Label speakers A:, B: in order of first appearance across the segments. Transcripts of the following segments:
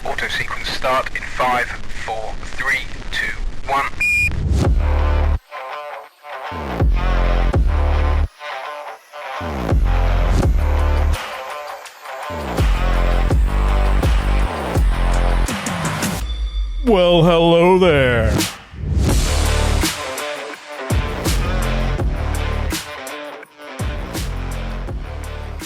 A: Auto sequence start in 5, 4, 3, 2, 1.
B: Well, hello there.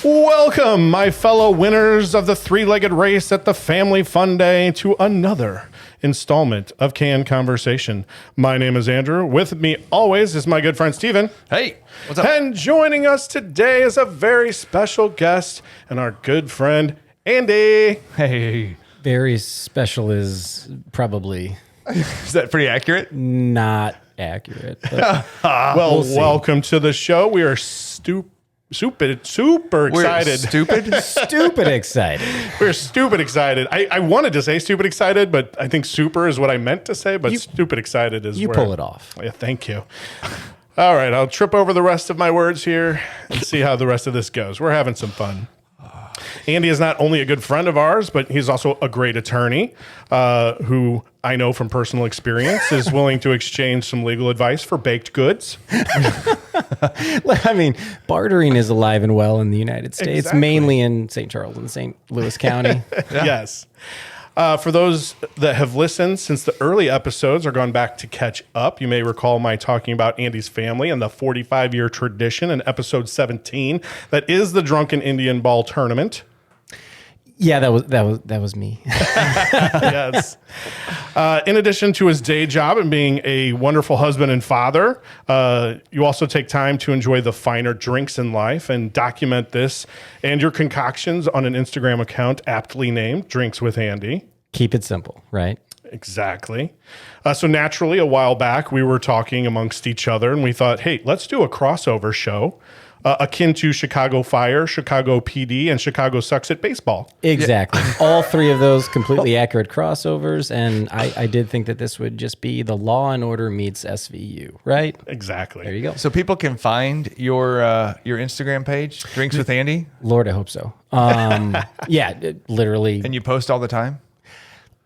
B: Welcome, my fellow winners of the three-legged race at the Family Fun Day, to another installment of Canned Conversation. My name is Andrew. With me always is my good friend Steven.
C: Hey, what's up?
B: And joining us today is a very special guest and our good friend Andy.
C: Hey.
D: Very special is probably
C: Is that pretty accurate?
D: not accurate. But
B: Well,
D: see.
B: welcome to the show. We are super excited.
C: We're stupid?
D: stupid excited.
B: We're stupid excited. I wanted to say stupid excited, but I think super is what I meant to say, but stupid excited is
D: You
B: where...
D: pull it off.
B: Yeah, thank you. All right, I'll trip over the rest of my words here and see how the rest of this goes. We're having some fun. Andy is not only a good friend of ours, but he's also a great attorney who I know from personal experience is willing to exchange some legal advice for baked goods.
D: I mean, bartering is alive and well in the United States,
B: Exactly.
D: mainly in St. Charles and St. Louis County.
B: Yes. For those that have listened since the early episodes or gone back to catch up, you may recall my talking about Andy's family and the 45-year tradition in episode 17 that is the Drunken Indian Ball Tournament.
D: Yeah, that was me.
B: Yes. In addition to his day job and being a wonderful husband and father, you also take time to enjoy the finer drinks in life and document this and your concoctions on an Instagram account aptly named Drinks with Andy.
D: Keep it simple, right?
B: Exactly. So naturally, a while back, we were talking amongst each other and we thought, hey, let's do a crossover show akin to Chicago Fire, Chicago PD, and Chicago Sucks at Baseball.
D: Exactly. All three of those completely accurate crossovers. And I did think that this would just be the Law and Order meets SVU, right?
B: Exactly.
D: There you go.
C: So people can find your Instagram page, Drinks with Andy,
D: Lord, I hope so. Literally.
C: and you post all the time?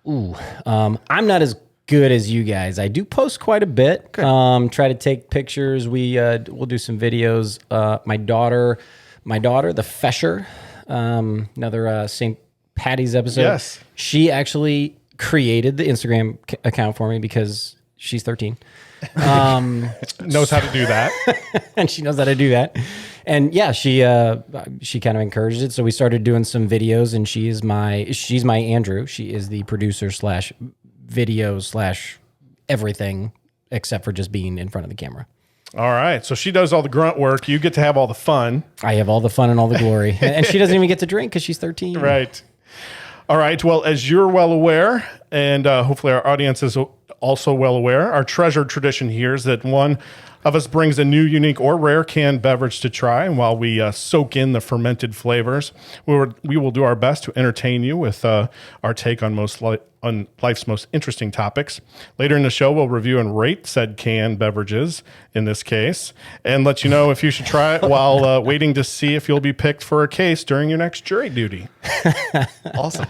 D: I'm not as good as you guys. I do post quite a bit. Try to take pictures. We'll do some videos. My daughter, the Fesher, another St. Patty's episode.
B: Yes.
D: She actually created the Instagram account for me because she's 13.
B: Knows how to do that.
D: And she knows how to do that. And yeah, she kind of encouraged it. So we started doing some videos, and she's my Andrew. She is the producer / video / everything except for just being in front of the camera.
B: All right. So she does all the grunt work. You get to have all the fun.
D: I have all the fun and all the glory. And she doesn't even get to drink because she's 13.
B: Right. All right. Well, as you're well aware, and hopefully our audience is also well aware, our treasured tradition here is that one of us brings a new, unique, or rare canned beverage to try. And while we soak in the fermented flavors, we will do our best to entertain you with our take on on life's most interesting topics. Later in the show, we'll review and rate said canned beverages, in this case, and let you know if you should try it while waiting to see if you'll be picked for a case during your next jury duty.
C: Awesome.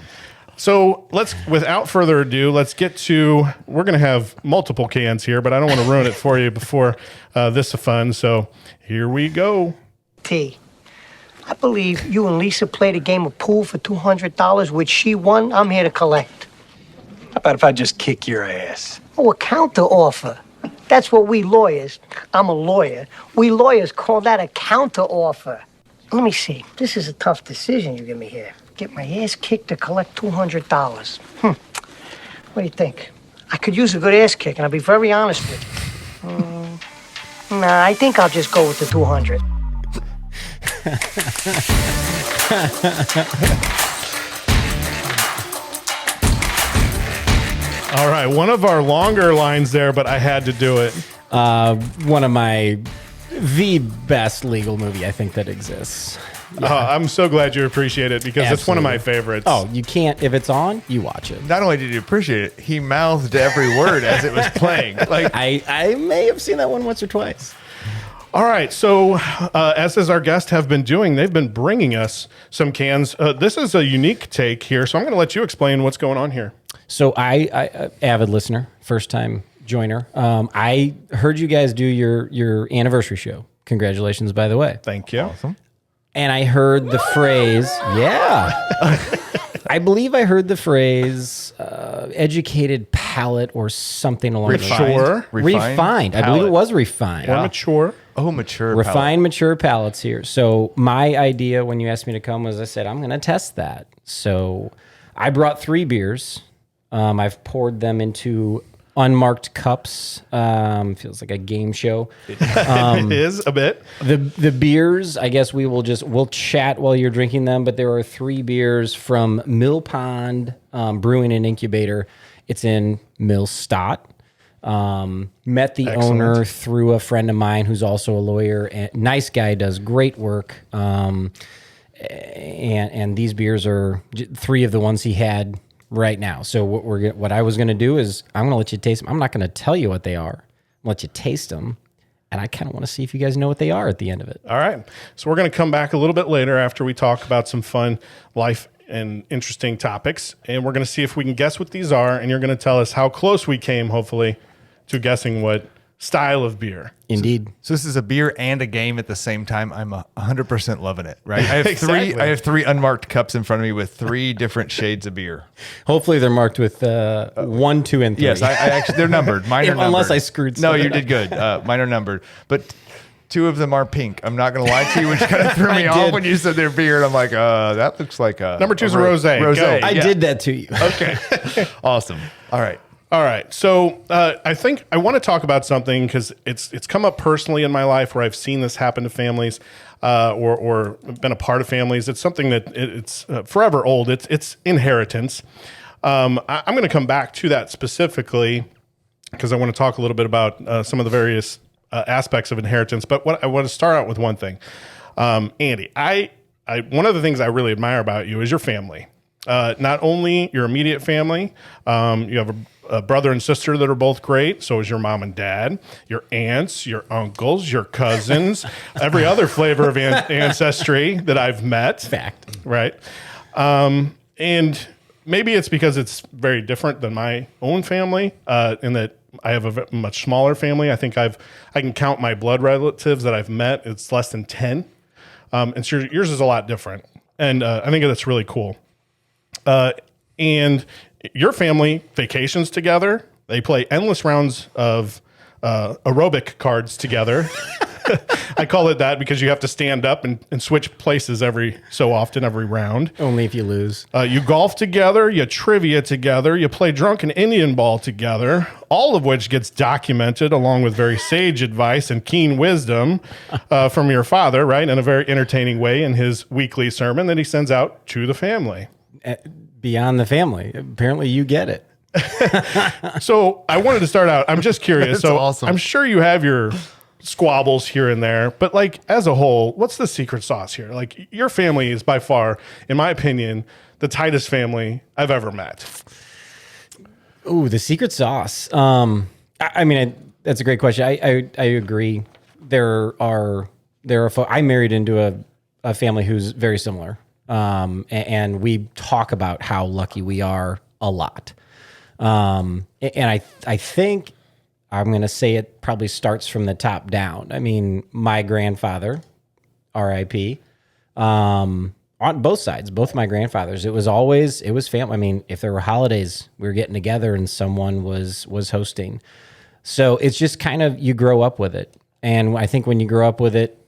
B: So without further ado, let's get to, we're going to have multiple cans here, but I don't want to ruin it for you before this is fun. So here we go.
E: T, I believe you and Lisa played a game of pool for $200, which she won. I'm here to collect.
F: How about if I just kick your ass?
E: Oh, a counter offer. That's what we lawyers, I'm a lawyer, we lawyers call that a counter offer. Let me see. This is a tough decision you give me here. Get my ass kicked to collect $200. What do you think? I could use a good ass kick, and I'll be very honest with you. Nah, I think I'll just go with the 200.
B: All right. One of our longer lines there, but I had to do it.
D: One of the best legal movie I think that exists.
B: I'm so glad you appreciate it because it's one of my
D: Absolutely.
B: favorites.
D: Oh, you can't, if it's on, you watch it.
C: Not only did you appreciate it, he mouthed every word as it was playing. Like,
D: I may have seen that one once or twice.
B: All right. So, as our guests have been doing, they've been bringing us some cans. This is a unique take here, so I'm going to let you explain what's going on here.
D: So I avid listener, first time joiner. I heard you guys do your anniversary show. Congratulations, by the way.
B: Thank you.
C: Awesome.
D: And I heard the phrase, I believe I heard the phrase educated palate or something along those lines.
B: Mature.
D: Refined. I believe it was refined.
B: Or mature.
C: Oh, mature.
D: Refined, mature palates here. So my idea when you asked me to come was I said, I'm going to test that. So I brought 3 beers. I've poured them into unmarked cups. Feels like a game show.
B: It is a bit.
D: The beers, I guess we'll chat while you're drinking them, but there are 3 beers from MillPond Brewing and Incubator. It's in Millstadt. Met the owner through a friend of mine who's also a lawyer. And nice guy, does great work. And these beers are 3 of the ones he had right now. So what I was going to do is I'm going to let you taste them. I'm not going to tell you what they are. I'll let you taste them. And I kind of want to see if you guys know what they are at the end of it.
B: All right. So we're going to come back a little bit later after we talk about some fun life and interesting topics. And we're going to see if we can guess what these are. And you're going to tell us how close we came, hopefully, to guessing what style of beer.
D: Indeed.
C: So this is a beer and a game at the same time. I'm 100% loving it. Right? I have
B: Exactly.
C: 3. I have 3 unmarked cups in front of me with 3 different shades of beer.
D: Hopefully they're marked with 1, 2, and 3.
C: Yes, I actually they're numbered. Mine are numbered.
D: Unless I screwed
C: No,
D: something
C: you
D: up.
C: did good. Mine are numbered, but 2 of them are pink. I'm not going to lie to you, which kind of threw me off
D: did.
C: when you said they're beer. And I'm like, that looks like a
B: Number 2 is a rosé.
C: Rosé.
B: Go.
D: I did that to you.
C: Okay, awesome. All right.
B: All right. So I think I want to talk about something because it's come up personally in my life where I've seen this happen to families or been a part of families. It's something that it's forever old. It's inheritance. I'm going to come back to that specifically because I want to talk a little bit about some of the various aspects of inheritance. But what I want to start out with one thing. Andy, I one of the things I really admire about you is your family. Not only your immediate family, you have a brother and sister that are both great. So is your mom and dad, your aunts, your uncles, your cousins, every other flavor of ancestry that I've met.
D: Fact.
B: Right. And maybe it's because it's very different than my own family in that I have a much smaller family. I think I can count my blood relatives that I've met. It's less than 10. And so yours is a lot different. And I think that's really cool. And your family vacations together. They play endless rounds of aerobic cards together. I call it that because you have to stand up and switch places every so often, every round.
D: Only if you lose.
B: You golf together, you trivia together, you play drunken Indian ball together, all of which gets documented along with very sage advice and keen wisdom from your father, right? In a very entertaining way in his weekly sermon that he sends out to the family.
D: Beyond the family. Apparently you get it.
B: So I wanted to start out. I'm just curious.
C: That's
B: So
C: awesome.
B: I'm sure you have your squabbles here and there, but like as a whole, what's the secret sauce here? Like your family is by far, in my opinion, the tightest family I've ever met.
D: Ooh, the secret sauce. I mean, that's a great question. I agree. I married into a family who's very similar. And we talk about how lucky we are a lot. And I think I'm going to say it probably starts from the top down. I mean, my grandfather, RIP, on both sides, both my grandfathers, it was family. I mean, if there were holidays, we were getting together and someone was hosting. So it's just kind of, you grow up with it. And I think when you grow up with it,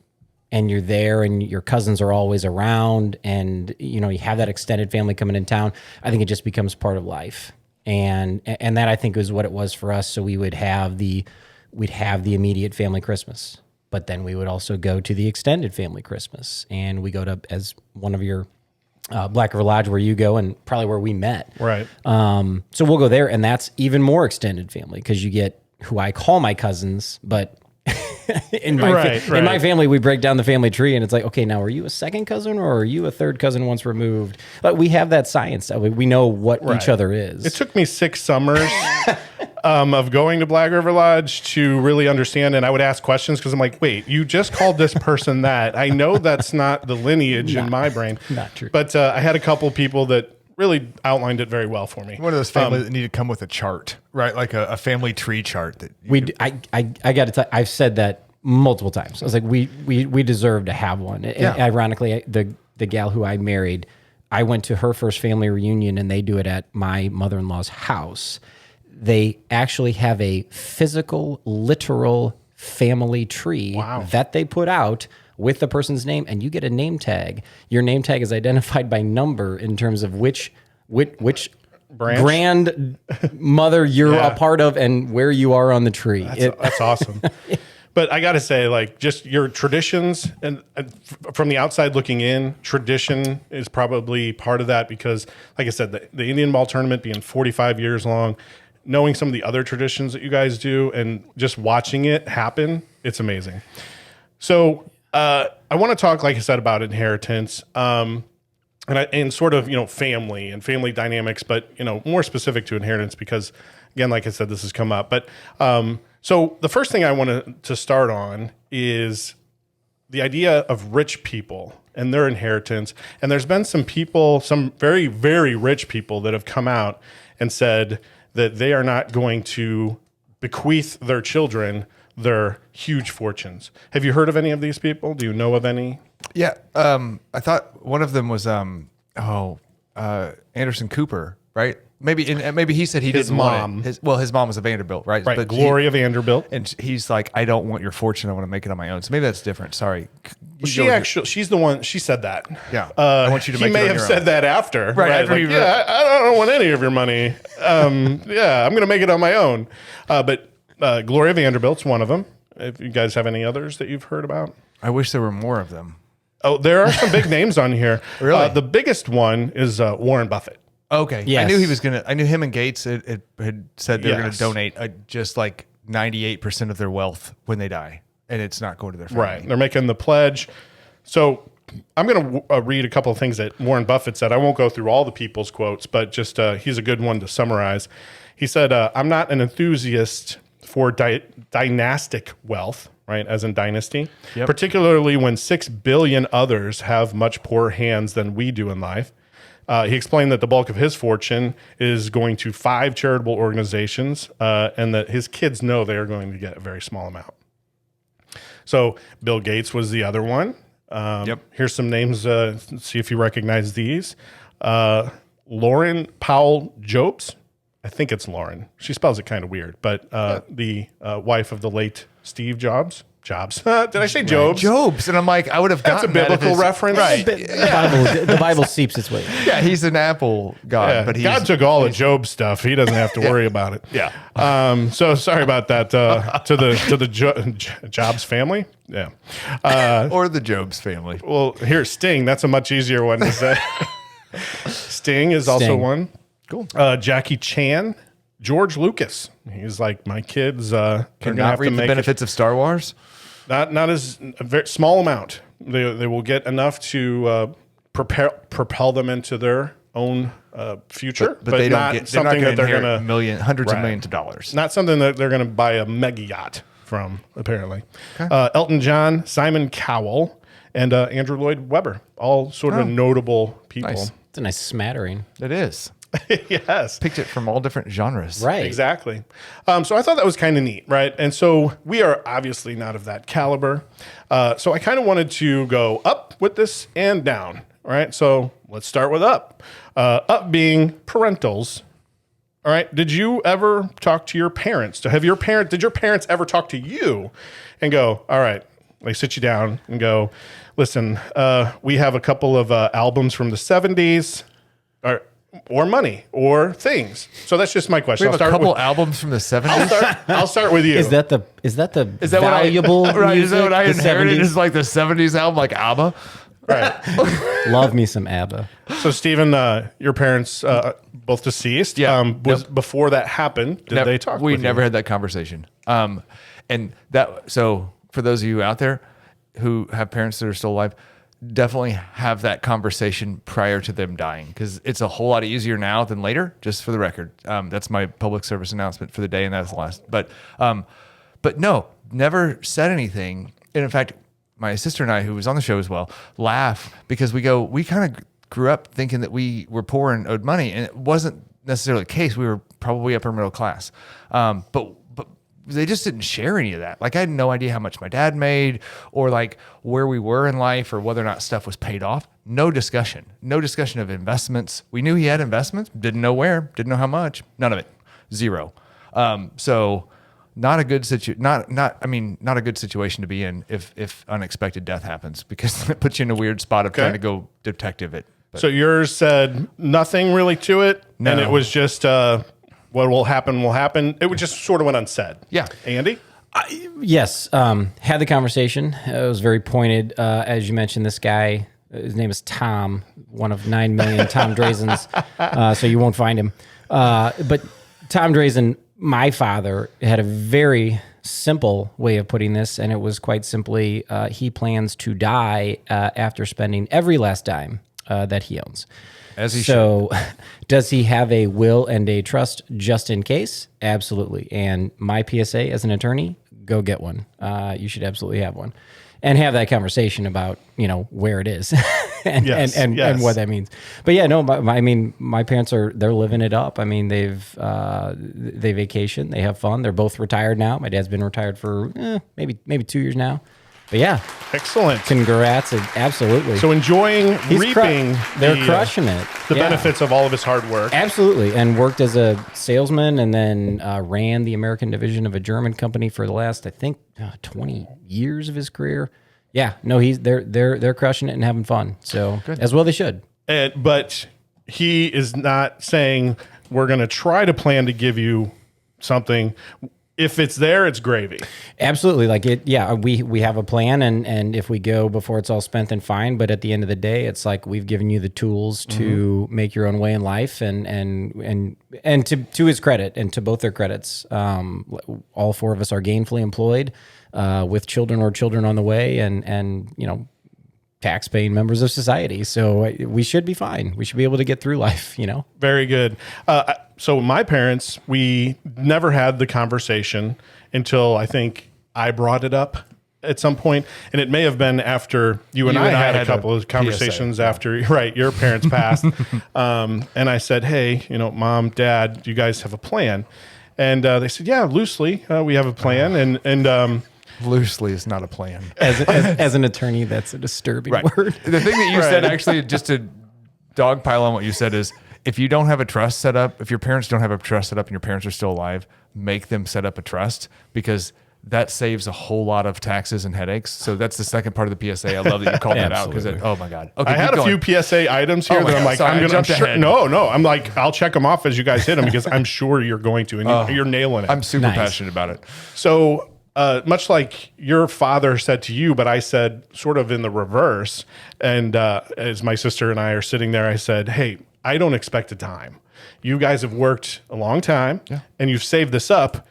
D: and you're there and your cousins are always around and, you know, you have that extended family coming in town, I think it just becomes part of life. And that I think is what it was for us. So we'd have the immediate family Christmas, but then we would also go to the extended family Christmas, and we go to, as one of your Black River Lodge where you go and probably where we met.
B: Right.
D: So we'll go there, and that's even more extended family because you get who I call my cousins, but in my family, we break down the family tree, and it's like, okay, now are you a second cousin or are you a third cousin once removed? But we have that science. We know what each other is.
B: It took me 6 summers of going to Black River Lodge to really understand. And I would ask questions because I'm like, wait, you just called this person that. I know that's not the lineage in my brain.
D: Not true.
B: But I had a couple people that really outlined it very well for me.
C: One of those families that need to come with a chart, right? Like a family tree chart. That
D: I got to tell you, I've said that multiple times. I was like, we deserve to have one.
C: Yeah.
D: And ironically, the gal who I married, I went to her first family reunion, and they do it at my mother-in-law's house. They actually have a physical, literal family tree that they put out with the person's name, and you get a name tag. Your name tag is identified by number in terms of which grandmother you're a part of and where you are on the tree.
B: That's awesome. But I got to say, like, just your traditions and from the outside looking in, tradition is probably part of that because, like I said, the Indian ball tournament being 45 years long, knowing some of the other traditions that you guys do and just watching it happen, it's amazing. So I want to talk, like I said, about inheritance and sort of, family and family dynamics, but, more specific to inheritance because, again, like I said, this has come up. But so the first thing I want to start on is the idea of rich people and their inheritance. And there's been some people, some very, very rich people that have come out and said that they are not going to bequeath their children their huge fortunes. Have you heard of any of these people? Do you know of any?
C: Yeah. I thought one of them was Anderson Cooper, right? Maybe he said he
B: His
C: didn't
B: mom.
C: want it. His mom was a Vanderbilt, right?
B: Right,
C: But
B: Gloria Vanderbilt.
C: and he's like, I don't want your fortune. I want to make it on my own. So maybe that's different. Sorry.
B: She's the one. She said that.
C: Yeah. I want you to make
B: He may
C: it on
B: have
C: your
B: said
C: own.
B: that after.
C: Right, after
B: Like,
C: he-
B: I don't want any of your money. I'm going to make it on my own. But Gloria Vanderbilt's one of them. If you guys have any others that you've heard about.
C: I wish there were more of them.
B: Oh, there are some big names on here.
C: Really?
B: The biggest one is Warren Buffett.
C: Okay.
D: Yes.
C: I knew him and Gates had said they were going
B: Yes.
C: to donate just like 98% of their wealth when they die. And it's not going to their family.
B: Right. They're making the pledge. So I'm going to read a couple of things that Warren Buffett said. I won't go through all the people's quotes, but just he's a good one to summarize. He said, I'm not an enthusiast for dynastic wealth, right, as in dynasty, particularly when 6 billion others have much poorer hands than we do in life. He explained that the bulk of his fortune is going to 5 charitable organizations and that his kids know they are going to get a very small amount. So Bill Gates was the other one. Here's some names. See if you recognize these. Lauren Powell Jobs. I think it's Lauren. She spells it kind of weird, but the wife of the late Steve Jobs. Did I say Jobs?
C: Jobs. And I'm like, I would have
B: That's a
C: gotten that if
B: biblical
C: it's-
B: reference.
C: Right.
D: The Bible seeps its way.
C: Yeah, he's an Apple god,
B: Yeah,
C: but
B: God took all the Job stuff. He doesn't have to worry about it.
C: Yeah.
B: So sorry about that to the Jobs family. Yeah.
C: or the Jobs family.
B: Well, here's Sting. That's a much easier one to say. Sting is also
D: Sting.
B: one. Cool. Jackie Chan, George Lucas. He's like, my kids are going to
C: Cannot
B: have to
C: reap the
B: make
C: benefits of Star Wars.
B: not as a very small amount. They will get enough to propel them into their own future,
C: But they don't
B: not
C: get. They're
B: something
C: not
B: that they're
C: going
B: going
C: to hundreds of
B: Right.
C: millions of dollars.
B: Not something that they're going to buy a mega yacht from. Apparently, Elton John, Simon Cowell, and Andrew Lloyd Webber, all sort of notable people.
C: Nice.
D: It's a nice smattering.
C: It is.
B: Yes.
C: Picked it from all different genres.
D: Right.
B: Exactly. So I thought that was kind of neat, right? And so we are obviously not of that caliber. So I kind of wanted to go up with this and down, right? So let's start with up. Up being parentals. All right. Did you ever talk to your parents? Did your parents ever talk to you and go, all right, they sit you down and go, listen, we have a couple of albums from the 70s or money or things. So that's just my question.
C: We have a couple albums from the 70s.
B: I'll start with you.
D: Is that the valuable
C: right? Is that what I
D: music? The
C: inherited?
D: 70s?
C: Is like the 70s album, like ABBA?
B: right?
D: Love me some ABBA.
B: So, Stephen, your parents both deceased.
C: Yeah.
B: Was before that happened? Did they talk?
C: We
B: with
C: never
B: you?
C: had that conversation. And that. So for those of you out there who have parents that are still alive, definitely have that conversation prior to them dying, because it's a whole lot easier now than later, just for the record. That's my public service announcement for the day, and that's the last. But no, never said anything. And in fact, my sister and I, who was on the show as well, laugh because we kind of grew up thinking that we were poor and owed money, and it wasn't necessarily the case. We were probably upper middle class. But they just didn't share any of that. Like, I had no idea how much my dad made, or like where we were in life, or whether or not stuff was paid off. No discussion of investments. We knew he had investments, didn't know where, didn't know how much, none of it, zero. So not a good not a good situation to be in if unexpected death happens, because it puts you in a weird spot of trying to go detective it. But
B: So yours said nothing really to it,
C: No.
B: and it was just what will happen will happen. It was just sort of went unsaid.
C: Yeah.
B: Andy?
D: Yes, had the conversation. It was very pointed. As you mentioned, this guy, his name is Tom, one of 9 million Tom Drazens, so you won't find him. But Tom Drazen, my father, had a very simple way of putting this, and it was quite simply, he plans to die after spending every last dime that he owns.
C: As he
D: So, does he have a will and a trust just in case? Absolutely. And my PSA as an attorney, go get one. You should absolutely have one, and have that conversation about where it is and
B: Yes,
D: and
B: yes.
D: what that means. But yeah, no, my parents they're living it up. I mean, they vacation, they have fun. They're both retired now. My dad's been retired for maybe 2 years now. But yeah,
B: Excellent.
D: congrats, absolutely.
B: So enjoying reaping
D: they're crushing it.
B: the
D: Yeah.
B: benefits of all of his hard work.
D: Absolutely, and worked as a salesman, and then ran the American division of a German company for the last, I think, 20 years of his career. Yeah, no, they're crushing it and having fun. So as well they should.
B: But he is not saying we're going to try to plan to give you something. If it's there, it's gravy.
D: Absolutely, like it. Yeah, we have a plan, and if we go before it's all spent, then fine. But at the end of the day, it's like we've given you the tools to make your own way in life, and to his credit, and to both their credits, all four of us are gainfully employed, with children or children on the way, and tax-paying members of society. So we should be fine. We should be able to get through life.
B: Very good. So my parents, we never had the conversation until I think I brought it up at some point, and it may have been after you and I had a couple of conversations after your parents passed. And I said, hey, Mom, Dad, you guys have a plan? And they said, yeah, loosely, we have a plan. And
C: loosely is not a plan.
D: As an attorney, that's a disturbing word.
C: The thing that you said, actually, just to dogpile on what you said, is if you don't have a trust set up, if your parents don't have a trust set up and your parents are still alive, make them set up a trust, because that saves a whole lot of taxes and headaches. So that's the second part of the PSA. I love that you called that out, because oh my God. Okay,
B: I had a few PSA items here that I'm like, I'm sure. No, I'm like, I'll check them off as you guys hit them, because I'm sure you're going to, and you're nailing it.
C: I'm super passionate about it.
B: So much like your father said to you, but I said sort of in the reverse. And as my sister and I are sitting there, I said, hey, I don't expect a dime. You guys have worked a long time, and you've saved this up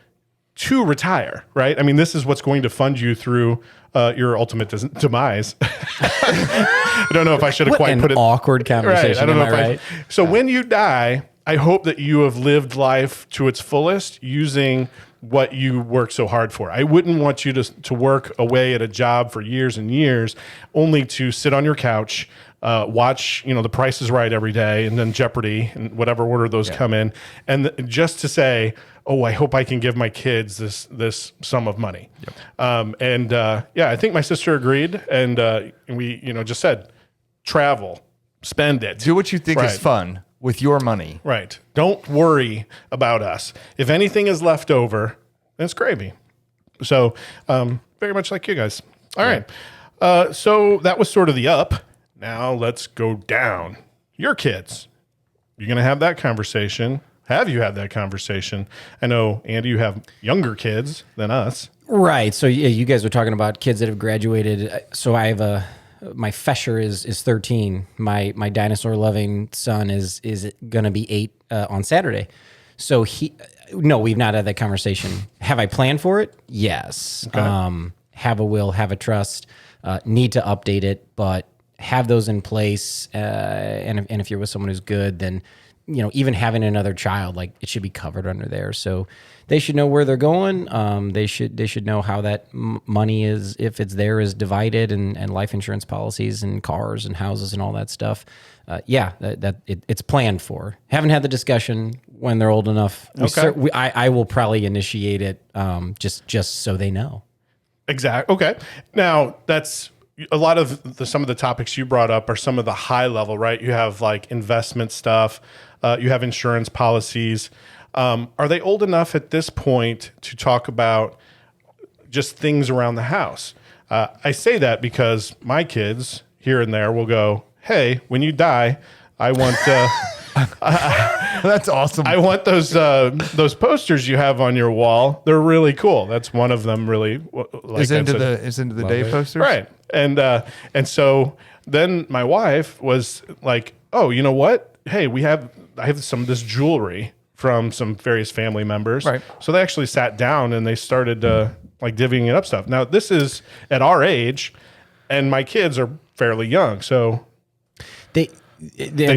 B: to retire, right? I mean, this is what's going to fund you through your ultimate demise. I don't know if I should have quite put it.
D: Awkward conversation.
B: Right. I don't know
D: right?
B: So when you die, I hope that you have lived life to its fullest using what you work so hard for. I wouldn't want you to work away at a job for years and years only to sit on your couch, watch, The Price is Right every day, and then Jeopardy, and whatever order those come in, and just to say, oh, I hope I can give my kids this sum of money. I think my sister agreed, and we just said, travel, spend it,
C: Do what you think is fun with your money.
B: Right. Don't worry about us. If anything is left over, then it's gravy. So very much like you guys. All right. So that was sort of the up. Now let's go down. Your kids. You're going to have that conversation. Have you had that conversation? I know, Andy, you have younger kids than us.
D: Right. So yeah, you guys were talking about kids that have graduated. So I have my Fesher is 13. My dinosaur loving son is going to be 8 on Saturday. So we've not had that conversation. Have I planned for it? Yes. Okay. Have a will, have a trust, need to update it, but have those in place, and if you're with someone who's good, then even having another child, like it should be covered under there. So they should know where they're going. They should know how that money is, if it's there, is divided, and life insurance policies and cars and houses and all that stuff. It's planned for. Haven't had the discussion when they're old enough. I will probably initiate it just so they know.
B: Exactly. Okay. Now that's a lot of some of the topics you brought up are some of the high level, right? You have like investment stuff. You have insurance policies. Are they old enough at this point to talk about just things around the house? I say that because my kids here and there will go, "Hey, when you die, I want."
C: That's awesome.
B: I want those posters you have on your wall. They're really cool. That's one of them. Really,
C: is into the day posters,
B: right? And so then my wife was like, "Oh, you know what? Hey, I have some of this jewelry from some various family members."
C: Right.
B: So they actually sat down and they started like divvying it up stuff. Now this is at our age, and my kids are fairly young, so they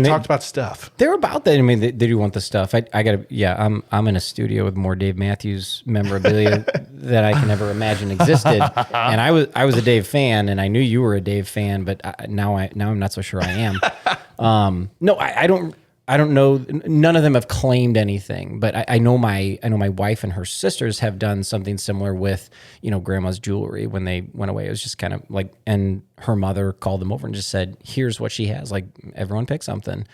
B: talked about stuff.
D: They're about that. I mean, they do want the stuff. I gotta. Yeah, I'm in a studio with more Dave Matthews memorabilia that I can ever imagine existed. And I was a Dave fan, and I knew you were a Dave fan, but now I'm not so sure I am. No, I don't know. None of them have claimed anything, but I know my wife and her sisters have done something similar with grandma's jewelry when they went away. It was just kind of like, and her mother called them over and just said, "Here's what she has. Like, everyone pick something."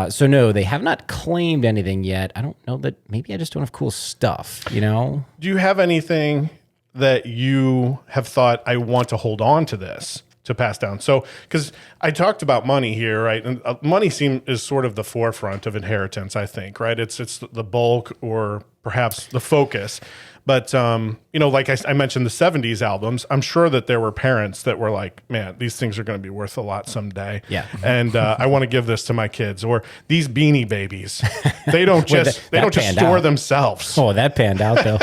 D: So no, they have not claimed anything yet. I don't know that. Maybe I just don't have cool stuff.
B: Do you have anything that you have thought, I want to hold on to this to pass down? So, because I talked about money here, right? And money is sort of the forefront of inheritance, I think, right? It's the bulk or perhaps the focus. But, like I mentioned the 70s albums, I'm sure that there were parents that were like, "Man, these things are going to be worth a lot someday."
D: Yeah.
B: And I want to give this to my kids. Or these Beanie Babies, they don't just store themselves.
D: Oh, that panned out though.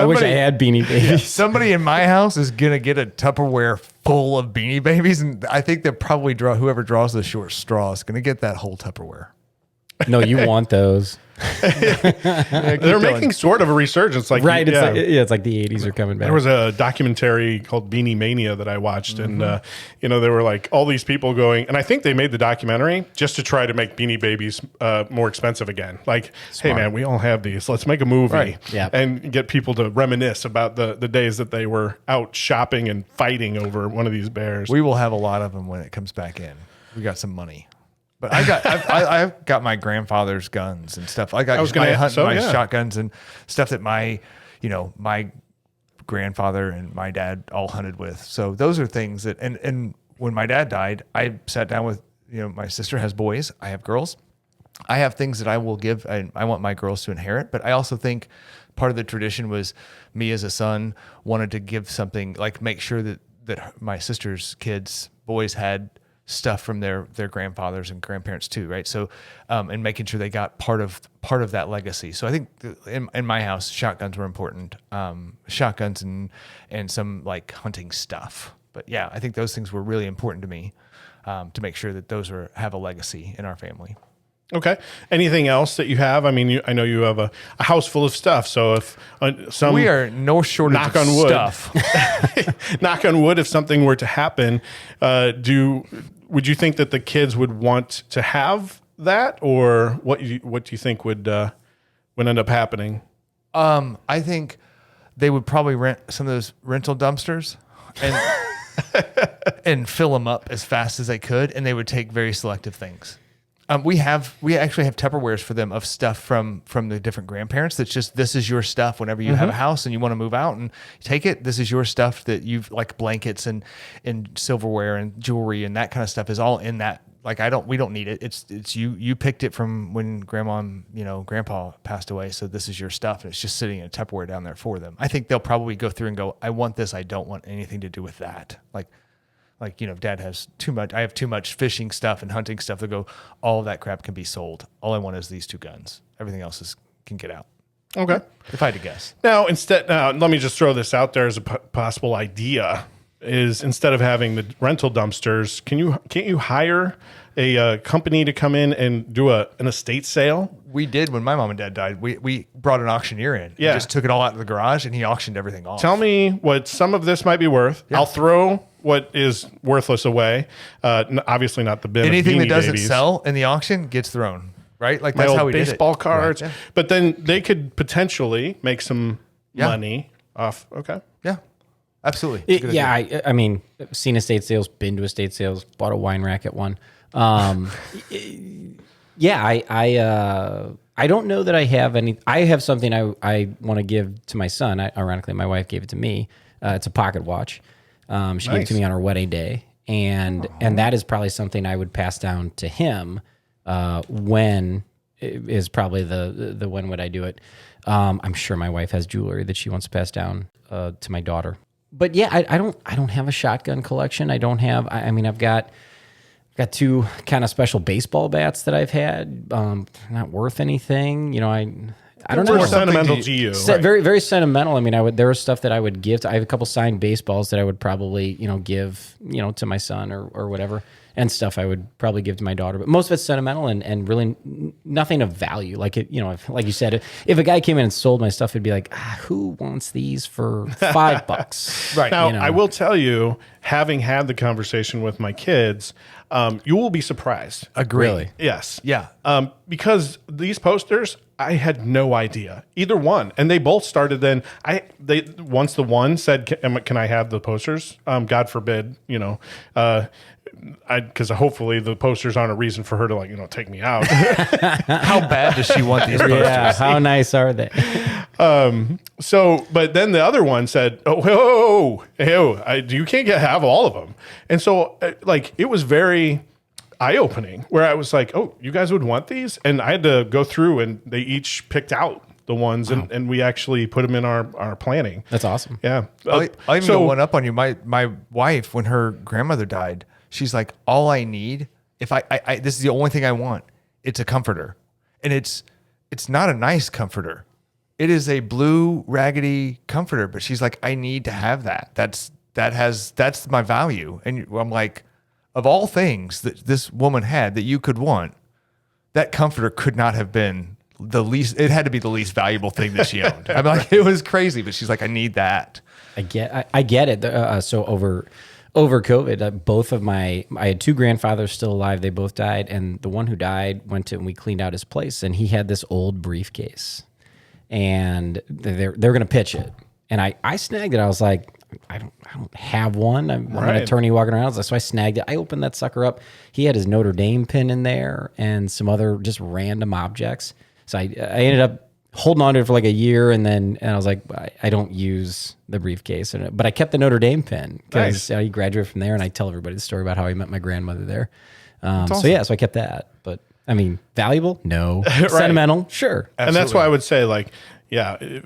D: I wish I had Beanie Babies.
C: Yeah, somebody in my house is going to get a Tupperware full of Beanie Babies. And I think they'll probably whoever draws the short straw is going to get that whole Tupperware.
D: No, you want those.
B: They're making sort of a resurgence,
D: right? It's like the 80s are coming back.
B: There was a documentary called Beanie Mania that I watched, and there were like all these people going, and I think they made the documentary just to try to make Beanie Babies more expensive again. Like, Smart. Hey man, we all have these. Let's make a movie, and get people to reminisce about the days that they were out shopping and fighting over one of these bears.
C: We will have a lot of them when it comes back in. We got some money. But I've got my grandfather's guns and stuff. I hunt my shotguns and stuff that my grandfather and my dad all hunted with. So those are things that, and when my dad died, I sat down with, my sister has boys, I have girls. I have things that I will give, and I want my girls to inherit. But I also think part of the tradition was me as a son wanted to give something, like make sure that my sister's kids, boys, had stuff from their grandfathers and grandparents too, right? So, and making sure they got part of that legacy. So I think in my house, shotguns were important. Shotguns and some like hunting stuff. But yeah, I think those things were really important to me, to make sure that those have a legacy in our family.
B: Okay. Anything else that you have? I mean, I know you have a house full of stuff. So if
C: we are no shortage
B: knock
C: of
B: on wood,
C: stuff.
B: Knock on wood, if something were to happen, would you think that the kids would want to have that, or what do you think would end up happening?
C: I think they would probably rent some of those rental dumpsters and fill them up as fast as they could, and they would take very selective things. We actually have Tupperwares for them of stuff from the different grandparents. That's just, this is your stuff whenever you have a house and you want to move out and take it. This is your stuff that you've, like blankets and silverware and jewelry and that kind of stuff is all in that. Like we don't need it. It's you picked it from when grandma and grandpa passed away. So this is your stuff. And it's just sitting in a Tupperware down there for them. I think they'll probably go through and go, I want this. I don't want anything to do with that. Like, Dad has too much. I have too much fishing stuff and hunting stuff. They go, all of that crap can be sold. All I want is these 2 guns. Everything else can get out.
B: Okay.
C: If I had to guess.
B: Now, let me just throw this out there as a possible idea. is instead of having the rental dumpsters, can't you hire a company to come in and do an estate sale?
C: We did when my mom and dad died. We brought an auctioneer in.
B: Yeah.
C: He just took it all out of the garage and he auctioned everything off.
B: Tell me what some of this might be worth.
C: Yeah.
B: I'll throw what is worthless away. Obviously not the bin.
C: Anything
B: of
C: that
B: Beanie
C: doesn't
B: Babies.
C: sell in the auction gets thrown. Right? Like
B: My
C: that's
B: old
C: how we did it.
B: baseball cards.
C: Right, yeah.
B: But then they could potentially make some
C: Yeah.
B: money off. Okay.
C: Yeah. Absolutely. It's a good idea.
D: I mean, seen estate sales, been to estate sales, bought a wine rack at one. Yeah, I don't know that I have any. I have something I want to give to my son. Ironically, my wife gave it to me. It's a pocket watch. She gave it to me on our wedding day, and that is probably something I would pass down to him. When is probably the when would I do it? I'm sure my wife has jewelry that she wants to pass down to my daughter. But yeah, I don't have a shotgun collection. I don't have. I mean, I've got two kind of special baseball bats that I've had. Not worth anything, you know. I don't know.
B: More sentimental to you. Right.
D: Very, very sentimental. I mean, there was stuff that I would give to, I have a couple signed baseballs that I would probably, give, to my son or whatever, and stuff I would probably give to my daughter. But most of it's sentimental and really nothing of value. Like like you said, if a guy came in and sold my stuff, it'd be like, who wants these for $5?
B: Right. Now, I will tell you, having had the conversation with my kids, you will be surprised.
C: Agree.
D: Really?
B: Yes.
C: Yeah.
B: Because these posters, I had no idea either one, and they both started. Then once the one said, "Can I have the posters?" God forbid, because hopefully the posters aren't a reason for her to take me out.
C: How bad does she want these posters?
D: Yeah, how nice are they?
B: So, but then the other one said, "Oh, you can't have all of them." And so, it was very eye-opening, where I was like, "Oh, you guys would want these?" And I had to go through, and they each picked out the ones, and we actually put them in our planning.
D: That's awesome.
B: Yeah.
C: I'll even go one up on you. My wife, when her grandmother died, she's like, all I need, if I this is the only thing I want, it's a comforter. And it's not a nice comforter. It is a blue raggedy comforter, but she's like, I need to have that. That's my value. And I'm like, of all things that this woman had that you could want, that comforter could not have been it had to be the least valuable thing that she owned. I'm like, it was crazy, but she's like, I need that.
D: I get it. So over COVID, both of I had two grandfathers still alive. They both died. And the one who died went to, and we cleaned out his place, and he had this old briefcase, and they're going to pitch it. And I snagged it. I was like, I don't have one. I'm an attorney walking around. So I snagged it. I opened that sucker up. He had his Notre Dame pin in there and some other just random objects. So I ended up holding on to it for like a year, and I was like, I don't use the briefcase, but I kept the Notre Dame pin because he graduated from there, and I tell everybody the story about how he met my grandmother there.
B: Awesome.
D: So I kept that. But I mean, valuable? No. Sentimental? Sure.
B: Absolutely. And that's why I would say,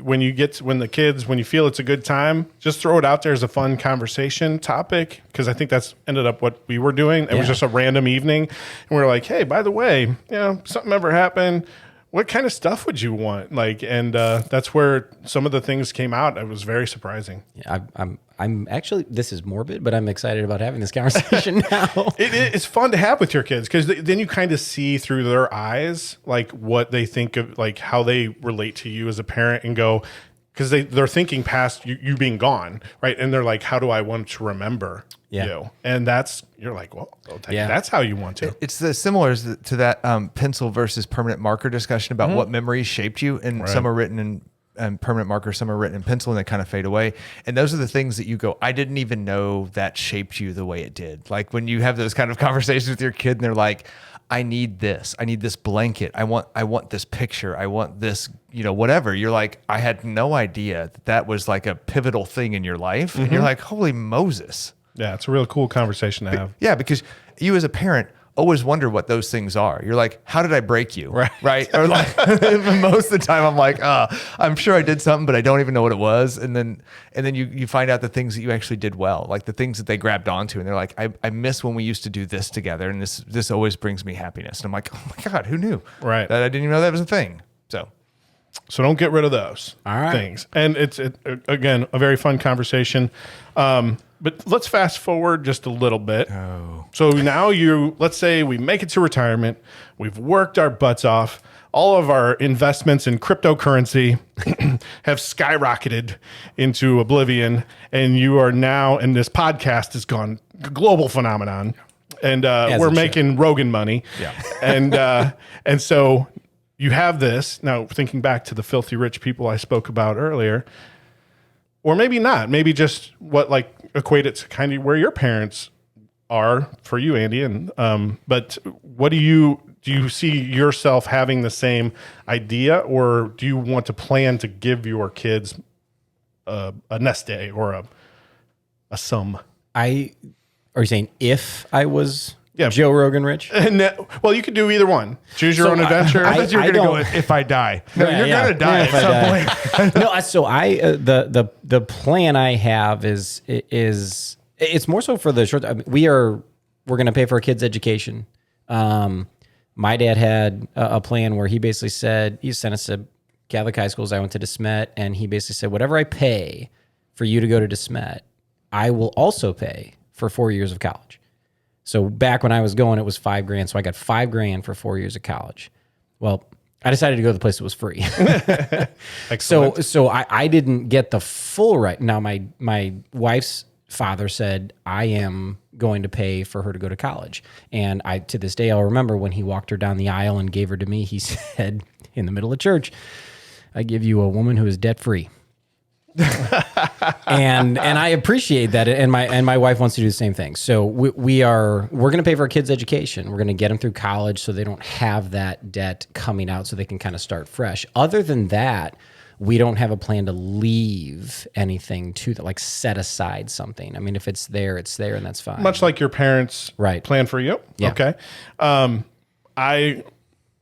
B: when you feel it's a good time, just throw it out there as a fun conversation topic, because I think that's ended up what we were doing. It was just a random evening, and we were like, hey, by the way, something ever happened, what kind of stuff would you want? That's where some of the things came out. It was very surprising.
D: Yeah, I'm actually, this is morbid, but I'm excited about having this conversation now.
B: It's fun to have with your kids, because then you kind of see through their eyes, what they think of, how they relate to you as a parent, and go, because they're thinking past you being gone, right? And they're like, how do I want to remember you? And you're like, well, that's how you want to.
C: It's similar to that pencil versus permanent marker discussion about what memories shaped you. And some are written in permanent marker, some are written in pencil, and they kind of fade away. And those are the things that you go, I didn't even know that shaped you the way it did. Like when you have those kind of conversations with your kid, and they're like, I need this blanket. I want this picture. I want this, whatever. You're like, I had no idea that was like a pivotal thing in your life. And you're like, holy Moses.
B: Yeah, it's a real cool conversation to have.
C: Yeah, because you as a parent always wonder what those things are. You're like, how did I break you? Right? Or like, most of the time I'm like, I'm sure I did something, but I don't even know what it was. And then you find out the things that you actually did well, like the things that they grabbed onto. And they're like, I miss when we used to do this together, and this always brings me happiness. And I'm like, oh my God, who knew?
B: Right.
C: That I didn't even know that was a thing.
B: So don't get rid of those things. And it's again, a very fun conversation. But let's fast forward just a little bit. So now let's say we make it to retirement. We've worked our butts off. All of our investments in cryptocurrency have skyrocketed into oblivion. And you are now, and this podcast has gone a global phenomenon. And we're making Rogan money. Yeah. And so you have this. Now, thinking back to the filthy rich people I spoke about earlier, or maybe not, maybe just what like equate it to kind of where your parents are for you, Andy. And but what do you see yourself having the same idea, or do you want to plan to give your kids a nest egg or a sum?
D: Are you saying if I was Joe Rogan rich?
B: Well, you could do either one. Choose your own adventure.
C: I thought you were going to go with if I die. No, you're going to die at some point.
D: No, so the plan I have is it's more so for the short. I mean, we're going to pay for our kids' education. My dad had a plan where he basically said, he sent us to Catholic high schools. I went to DeSmet, and he basically said, whatever I pay for you to go to DeSmet, I will also pay for 4 years of college. So back when I was going, it was $5,000. So I got $5,000 for 4 years of college. Well, I decided to go to the place that was free. So I didn't get the full right. Now my wife's father said, I am going to pay for her to go to college. And to this day, I'll remember when he walked her down the aisle and gave her to me, he said in the middle of church, I give you a woman who is debt free. and I appreciate that. And my wife wants to do the same thing. So we're going to pay for our kids' education. We're going to get them through college so they don't have that debt coming out, so they can kind of start fresh. Other than that, we don't have a plan to leave anything to that, like set aside something. I mean, if it's there, and that's fine.
B: Much like your parents plan for you.
D: Yeah.
B: Okay. I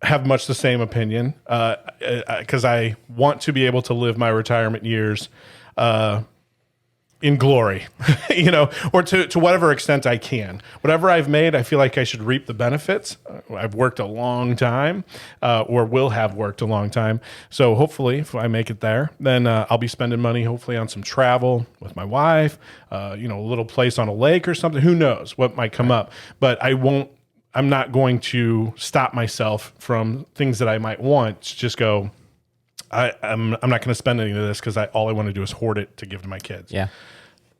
B: have much the same opinion because I want to be able to live my retirement years in glory, or to whatever extent I can. Whatever I've made, I feel like I should reap the benefits. I've worked a long time, or will have worked a long time. So hopefully, if I make it there, then I'll be spending money, hopefully, on some travel with my wife, a little place on a lake or something. Who knows what might come up? But I'm not going to stop myself from things that I might want. Just go, I'm not going to spend any of this because all I want to do is hoard it to give to my kids.
D: Yeah.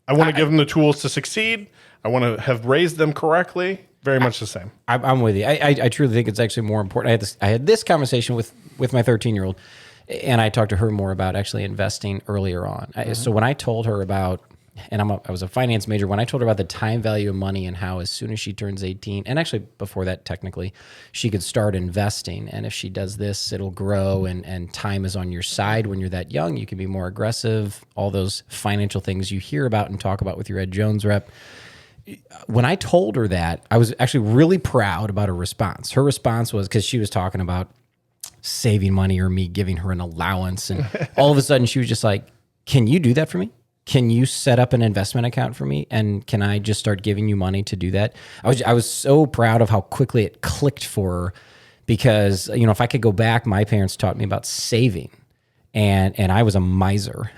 B: I want to give them the tools to succeed. I want to have raised them correctly. Very much the same.
D: I'm with you. I truly think it's actually more important. I had this conversation with my 13-year-old, and I talked to her more about actually investing earlier on. So when I told her about, and I was a finance major, when I told her about the time value of money and how as soon as she turns 18, and actually before that technically, she could start investing. And if she does this, it'll grow, and time is on your side when you're that young. You can be more aggressive, all those financial things you hear about and talk about with your Ed Jones rep. When I told her that, I was actually really proud about her response. Her response was, because she was talking about saving money or me giving her an allowance. And all of a sudden she was just like, can you do that for me? Can you set up an investment account for me? And can I just start giving you money to do that? I was so proud of how quickly it clicked for her, because, if I could go back, my parents taught me about saving, and I was a miser,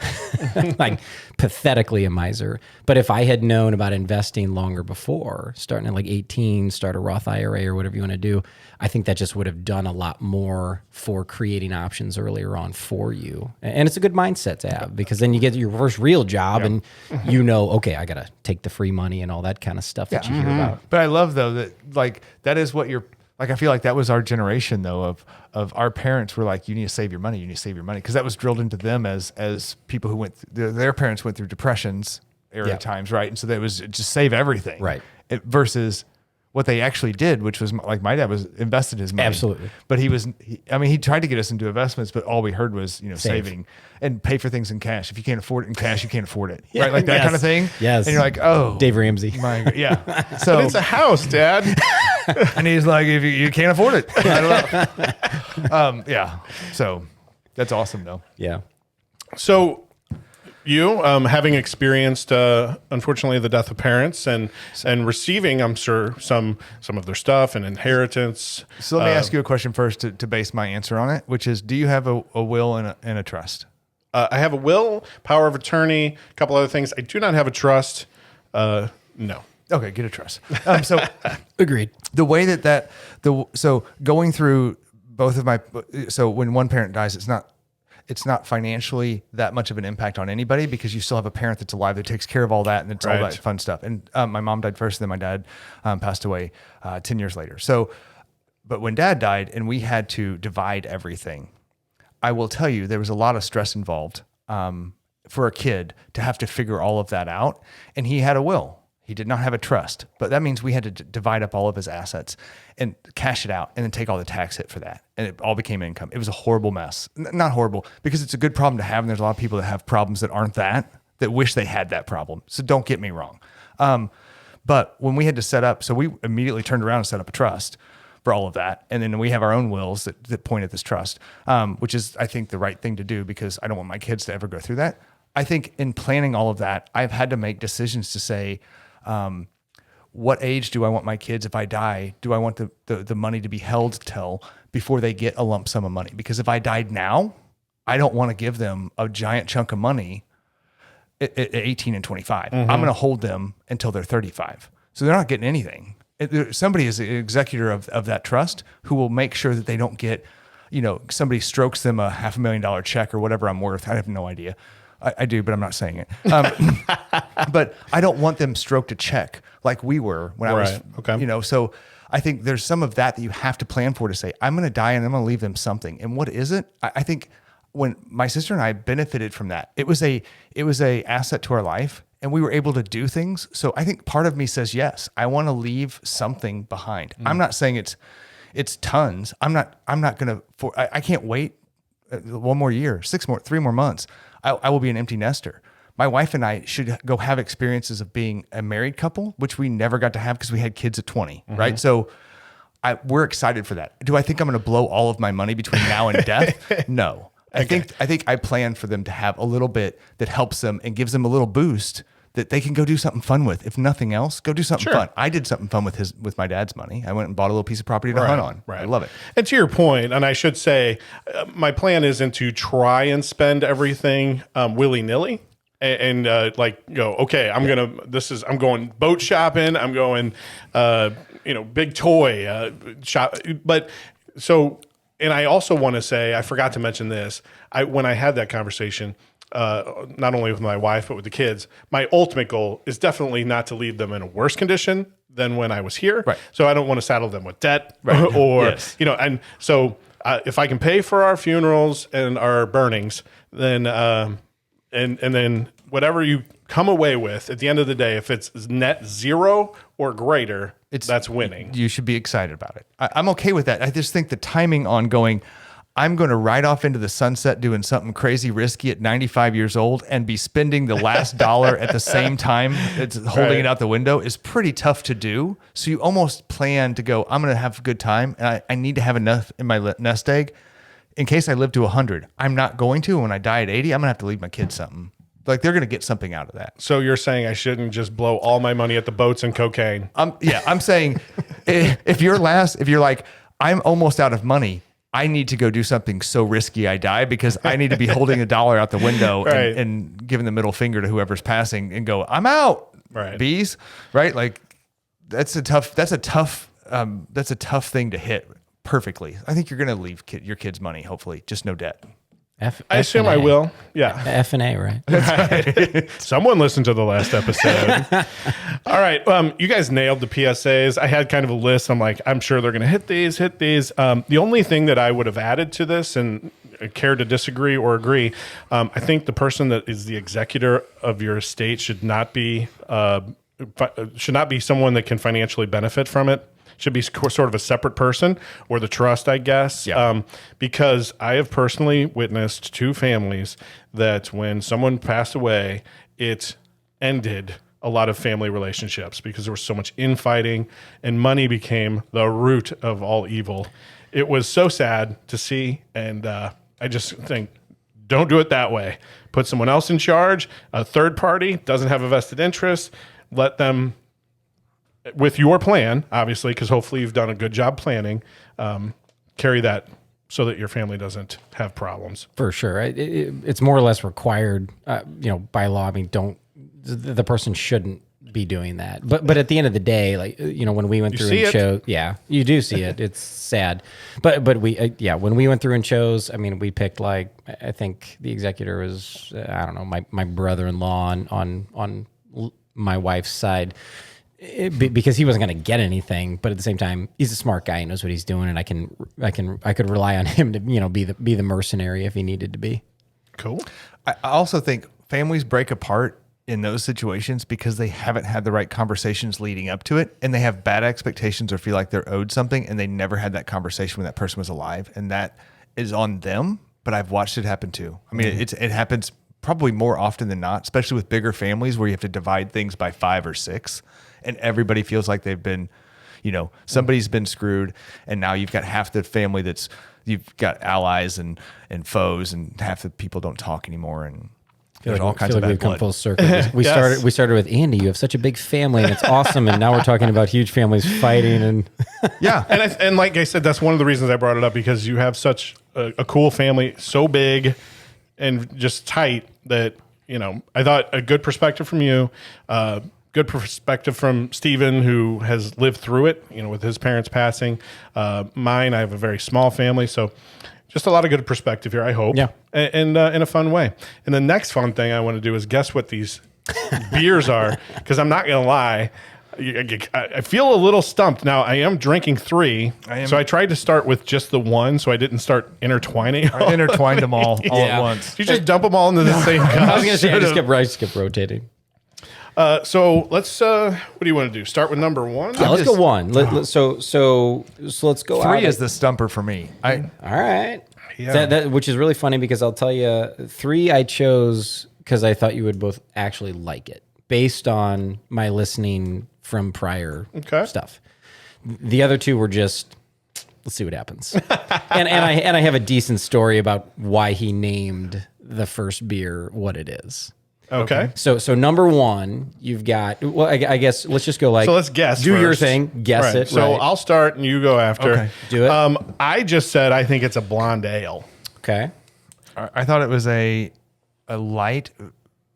D: like pathetically a miser. But if I had known about investing longer before, starting at like 18, start a Roth IRA or whatever you want to do, I think that just would have done a lot more for creating options earlier on for you. And it's a good mindset to have, because then you get your first real job and okay, I got to take the free money and all that kind of stuff that you hear about.
C: But I love, though, that that is what you're, I feel like that was our generation, though, of our parents were like, you need to save your money. You need to save your money. Because that was drilled into them as people who their parents went through depressions era times, right? And so that was just save everything.
D: Right.
C: Versus what they actually did, which was like my dad was invested his money.
D: Absolutely.
C: But he tried to get us into investments, but all we heard was, saving and pay for things in cash. If you can't afford it in cash, you can't afford it. Right? Like that kind of thing.
D: Yes.
C: And you're like, oh.
D: Dave Ramsey.
C: Yeah. So
B: But it's a house, Dad.
C: and he's like, if you can't afford it. I don't know. Yeah. So that's awesome, though.
D: Yeah.
B: So you, having experienced, unfortunately, the death of parents and receiving, I'm sure, some of their stuff and inheritance.
C: So let me ask you a question first to base my answer on it, which is, do you have a will and a trust?
B: I have a will, power of attorney, a couple other things. I do not have a trust. No.
C: Okay, get a trust. So
D: Agreed.
C: the way so going through both of my, so when one parent dies, it's not financially that much of an impact on anybody because you still have a parent that's alive that takes care of all that and it's all that fun stuff. And my mom died first, and then my dad passed away 10 years later. So, but when dad died and we had to divide everything, I will tell you there was a lot of stress involved for a kid to have to figure all of that out. And he had a will. He did not have a trust, but that means we had to divide up all of his assets and cash it out and then take all the tax hit for that. And it all became income. It was a horrible mess. Not horrible because it's a good problem to have. And there's a lot of people that have problems that aren't that wish they had that problem. So don't get me wrong. But when we had to set up, so we immediately turned around and set up a trust for all of that. And then we have our own wills that point at this trust, which is, I think, the right thing to do because I don't want my kids to ever go through that. I think in planning all of that, I've had to make decisions to say, what age do I want my kids if I die? Do I want the money to be held till before they get a lump sum of money? Because if I died now, I don't want to give them a giant chunk of money at 18 and 25. I'm going to hold them until they're 35. So they're not getting anything. Somebody is the executor of that trust who will make sure that they don't get, somebody strokes them a $500,000 check or whatever I'm worth. I have no idea. I do, but I'm not saying it. But I don't want them stroked a check like we were when I was,
B: Okay.
C: So I think there's some of that you have to plan for to say, I'm going to die and I'm going to leave them something. And what is it? I think when my sister and I benefited from that, it was a asset to our life and we were able to do things. So I think part of me says, yes, I want to leave something behind. I'm not saying it's tons. I'm not going to, I can't wait 1 more year, 3 more months. I will be an empty nester. My wife and I should go have experiences of being a married couple, which we never got to have because we had kids at 20, right? So we're excited for that. Do I think I'm going to blow all of my money between now and death? No. I think I plan for them to have a little bit that helps them and gives them a little boost that they can go do something fun with. If nothing else, go do something fun. I did something fun with my dad's money. I went and bought a little piece of property to hunt on.
B: Right.
C: I love it.
B: And to your point, and I should say, my plan isn't to try and spend everything willy-nilly and go, okay, I'm going boat shopping. I'm going, big toy shop. But so, and I also want to say, I forgot to mention this. When I had that conversation, not only with my wife, but with the kids, my ultimate goal is definitely not to leave them in a worse condition than when I was here.
C: Right.
B: So I don't want to saddle them with debt or, and so if I can pay for our funerals and our burnings, then, and then whatever you come away with at the end of the day, if it's net zero or greater, that's winning.
C: You should be excited about it. I'm okay with that. I just think the timing on going, I'm going to ride off into the sunset doing something crazy risky at 95 years old and be spending the last dollar at the same time it's holding it out the window is pretty tough to do. So you almost plan to go, I'm going to have a good time and I need to have enough in my nest egg in case I live to 100. I'm not going to. When I die at 80, I'm going to have to leave my kids something. Like they're going to get something out of that.
B: So you're saying I shouldn't just blow all my money at the boats and cocaine?
C: I'm saying if you're like, I'm almost out of money, I need to go do something so risky I die because I need to be holding a dollar out the window and giving the middle finger to whoever's passing and go, I'm out, bees, right? Like that's a tough thing to hit perfectly. I think you're going to leave your kids money, hopefully, just no debt.
B: I assume I will. Yeah.
D: F and A, right?
B: Someone listened to the last episode. All right. You guys nailed the PSAs. I had kind of a list. I'm sure they're going to hit these. The only thing that I would have added to this, and care to disagree or agree, I think the person that is the executor of your estate should not be someone that can financially benefit from it. Should be sort of a separate person, or the trust, I guess.
C: Yeah.
B: Because I have personally witnessed 2 families that when someone passed away, it ended a lot of family relationships because there was so much infighting and money became the root of all evil. It was so sad to see. And I just think, don't do it that way. Put someone else in charge. A third party doesn't have a vested interest. Let them, with your plan, obviously, because hopefully you've done a good job planning, carry that so that your family doesn't have problems.
D: For sure. It's more or less required, by law. I mean, the person shouldn't be doing that. But at the end of the day, like when we went through
B: see
D: and
B: it.
D: chose, yeah, you do see it. It's sad. But we when we went through and chose, I mean, we picked like I think the executor was I don't know my brother-in-law on my wife's side. Because he wasn't going to get anything, but at the same time, he's a smart guy. He knows what he's doing, and I could rely on him to be the mercenary if he needed to be.
B: Cool.
C: I also think families break apart in those situations because they haven't had the right conversations leading up to it, and they have bad expectations or feel like they're owed something, and they never had that conversation when that person was alive, and that is on them. But I've watched it happen too. I mean, it happens probably more often than not, especially with bigger families where you have to divide things by 5 or 6. And everybody feels like they've been, somebody's been screwed. And now you've got half the family you've got allies and foes, and half the people don't talk anymore. And there's all kinds of bad
D: we've come
C: blood.
D: full circle. We
B: Yes.
D: started with Andy. You have such a big family, and it's awesome. And now we're talking about huge families fighting. And
B: Yeah, and like I said, that's one of the reasons I brought it up, because you have such a cool family, so big and just tight that I thought a good perspective from you, good perspective from Steven, who has lived through it, with his parents passing. Mine, I have a very small family, so just a lot of good perspective here, I hope.
D: Yeah.
B: And in a fun way. And the next fun thing I want to do is guess what these beers are, because I'm not going to lie. I feel a little stumped. Now, I am drinking 3, so I tried to start with just the one, so I didn't start intertwining.
C: I intertwined them all at once.
B: You just dump them all into the same cup.
D: I was going to say, I just kept rotating.
B: So let's. What do you want to do? Start with number 1.
D: Yeah, let's go 1. So let's go.
C: 3
D: out
C: is the stumper for me.
D: All right.
B: Yeah.
D: That which is really funny because I'll tell you, 3 I chose because I thought you would both actually like it based on my listening from prior stuff. The other 2 were just, let's see what happens. and I have a decent story about why he named the first beer what it is.
B: Okay.
D: So number 1, you've got. Well, I guess let's just go like.
B: So let's guess.
D: Do your
B: first.
D: thing. Guess
B: Right.
D: it.
B: So
D: right.
B: I'll start and you go after.
C: Okay.
D: Do it.
B: I just said I think it's a blonde ale.
D: Okay.
C: I thought it was a light,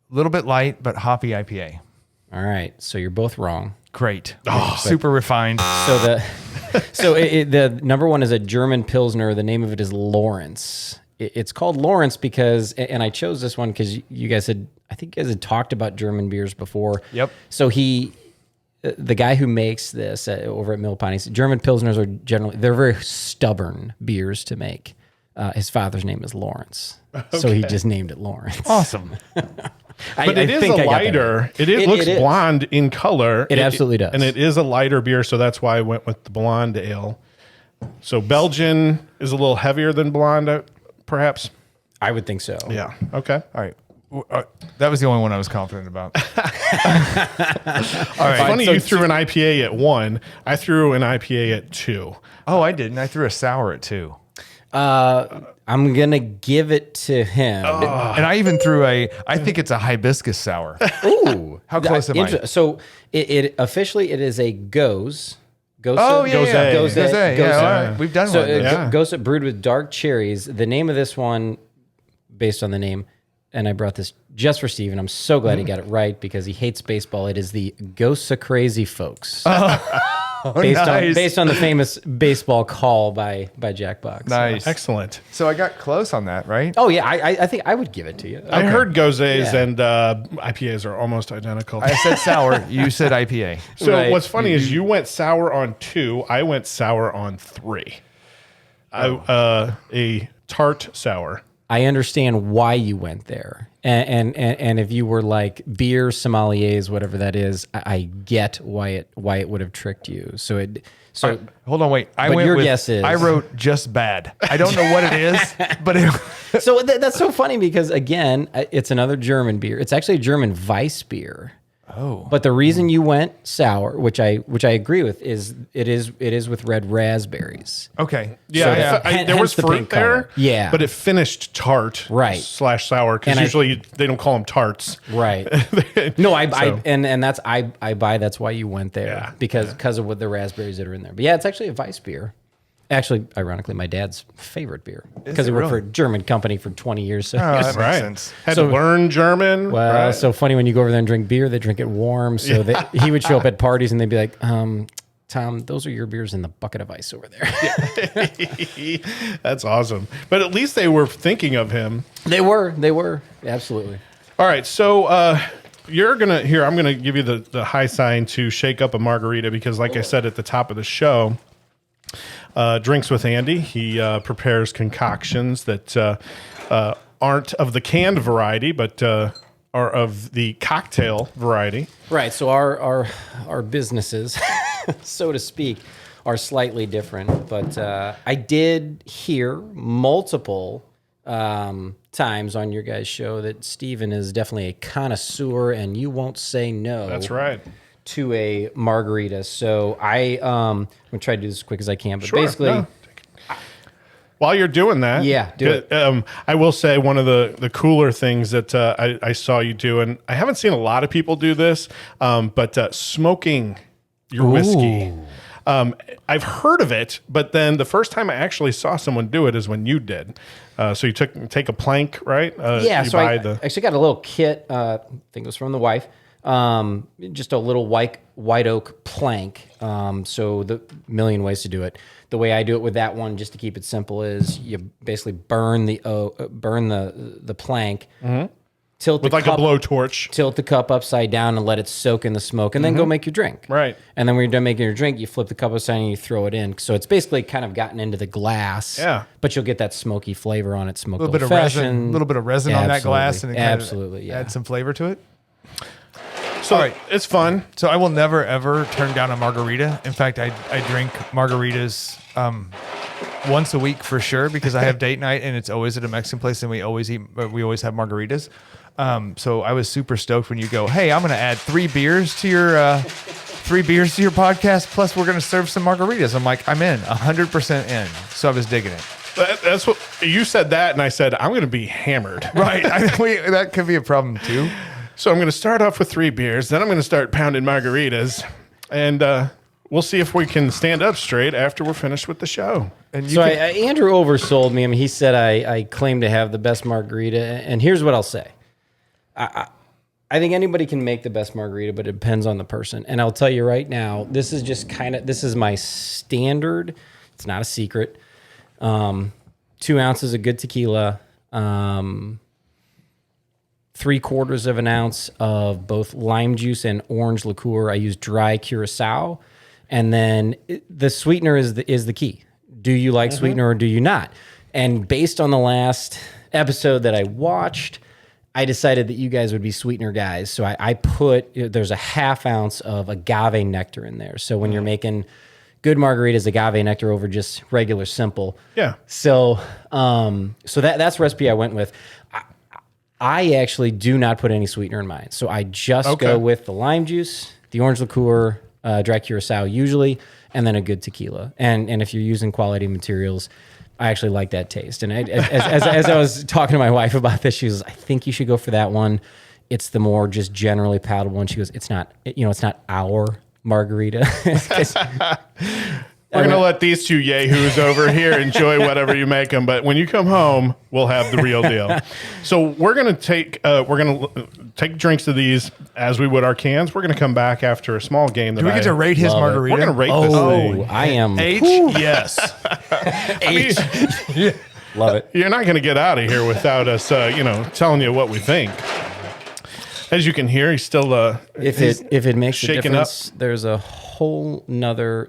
C: little bit light, but hoppy IPA.
D: All right. So you're both wrong.
C: Great. Super refined.
D: So the number 1 is a German Pilsner. The name of it is Lawrence. It's called Lawrence because, and I chose this one because you guys I think you guys had talked about German beers before.
C: Yep.
D: So the guy who makes this over at MillPond, he said German Pilsners are they're very stubborn beers to make. His father's name is Lawrence. So he just named it Lawrence.
C: Awesome.
B: But it is a lighter. It looks
D: is.
B: blonde in color.
D: It absolutely does.
B: And it is a lighter beer, so that's why I went with the blonde ale. So Belgian is a little heavier than blonde, perhaps.
D: I would think so.
B: Yeah. Okay.
C: All right. That was the only one I was confident about.
B: All right. Funny you threw an IPA at 1. I threw an IPA at 2.
C: Oh, I didn't. I threw a sour at 2.
D: I'm going to give it to him.
C: And I even threw I think it's a hibiscus sour.
D: Ooh.
C: How close am I?
D: So it officially it is a Gose.
C: Oh, yeah, yeah.
D: Gose.
C: Yeah, all right. We've done
D: So
C: one.
B: Yeah.
D: Gose brewed with dark cherries. The name of this one, based on the name, and I brought this just for Steve, and I'm so glad he got it right because he hates baseball. It is the Gose Crazy Folks. Based on the famous baseball call by Jack Buck. So.
C: Nice.
B: Excellent.
C: So I got close on that, right?
D: Oh yeah, I think I would give it to you.
B: I heard Goses
D: Yeah.
B: and IPAs are almost identical.
C: I said sour. You said IPA.
B: So
D: Right.
B: what's funny is you went sour on 2. I went sour on 3. A tart sour.
D: I understand why you went there, and if you were like beer sommeliers, whatever that is, I get why it would have tricked you. So
C: Hold on, wait.
D: But your guess is-
C: I wrote just bad. I don't know what it is, but
D: that's so funny because again, it's another German beer. It's actually a German Weiss beer.
C: Oh.
D: But the reason you went sour, which I agree with, is it is with red raspberries.
C: Okay.
B: Yeah,
D: So
B: there was
D: hence the
B: fruit
D: pink
B: there.
D: color. Yeah.
B: But it finished tart
D: Right.
B: / sour because
D: And I-
B: usually they don't call them tarts.
D: Right. No,
B: So-
D: and that's I buy that's why you went there
B: Yeah,
D: because of what the raspberries that are in there. But yeah, it's actually a Weiss beer. Actually, ironically, my dad's favorite beer because
C: it
D: he worked for a
C: really?
D: German company for 20 years. So
C: that makes
B: Right.
C: sense.
B: Had to learn German.
D: well,
B: right?
D: so funny when you go over there and drink beer, they drink it warm. So that he would show up at parties and they'd be like, Tom, those are your beers in the bucket of ice over there.
B: That's awesome. But at least they were thinking of him.
D: They were. Absolutely.
B: All right, so I'm gonna give you the high sign to shake up a margarita because, like I said at the top of the show, Drinks with Andy. He prepares concoctions that aren't of the canned variety, but are of the cocktail variety.
D: Right. So our businesses, so to speak, are slightly different. But I did hear multiple times on your guys' show that Steven is definitely a connoisseur, and you won't say no.
B: That's right.
D: To a margarita. So I'm gonna try to do this as quick as I can. But
B: Sure,
D: basically,
B: no. While you're doing that,
D: Yeah, do it.
B: I will say one of the cooler things that I saw you do, and I haven't seen a lot of people do this, but smoking your whiskey. I've heard of it, but then the first time I actually saw someone do it is when you did. So you take a plank, right?
D: yeah.
B: You
D: So
B: buy
D: I actually got a little kit. I think it was from the wife. Just a little white oak plank. So the million ways to do it. The way I do it with that one, just to keep it simple, is you basically burn the plank, tilt
B: with
D: the
B: like
D: cup,
B: a blowtorch.
D: tilt the cup upside down and let it soak in the smoke, and then go make your drink.
B: Right.
D: And then when you're done making your drink, you flip the cup upside and you throw it in. So it's basically kind of gotten into the glass.
B: Yeah.
D: But you'll get that smoky flavor on it. Smoked
C: A little bit of resin, on that glass, and it
D: absolutely,
C: add some flavor to it.
B: So
C: All right.
B: it's fun.
C: So I will never ever turn down a margarita. In fact, I drink margaritas once a week for sure because I have date night and it's always at a Mexican place and we always have margaritas. So I was super stoked when you go, hey, I'm going to add 3 beers to your podcast. Plus we're going to serve some margaritas. I'm like, I'm in 100% in. So I was digging it.
B: That's what you said that, and I said I'm going to be hammered.
C: Right. That could be a problem too.
B: So I'm going to start off with 3 beers, then I'm going to start pounding margaritas, and we'll see if we can stand up straight after we're finished with the show.
C: And
D: So Andrew oversold me. I mean, he said I claim to have the best margarita, and here's what I'll say. I think anybody can make the best margarita, but it depends on the person. And I'll tell you right now, this is my standard. It's not a secret. 2 ounces of good tequila, 3/4 of an ounce of both lime juice and orange liqueur. I use dry curacao, and then the sweetener is the key. Do you like sweetener or do you not? And based on the last episode that I watched, I decided that you guys would be sweetener guys. So I put there's a 1/2 ounce of agave nectar in there. So when you're making good margaritas, agave nectar over just regular simple.
B: Yeah.
D: So that's the recipe I went with. I actually do not put any sweetener in mine. So I just go with the lime juice, the orange liqueur, dry curacao usually, and then a good tequila. And if you're using quality materials, I actually like that taste. And as I was talking to my wife about this, she was, I think you should go for that one. It's the more just generally palatable one. She goes, it's not our margarita.
B: We're going to let these 2 yahoos over here enjoy whatever you make them, but when you come home, we'll have the real deal. So we're going to take drinks of these as we would our cans. We're going to come back after a small game.
C: Do we get to rate his margarita?
B: We're going to rate this thing.
D: I am.
C: H? Yes.
D: Love it.
B: You're not going to get out of here without us, telling you what we think. As you can hear, he's still
D: If it makes a
B: shaking
D: difference, there's a whole nother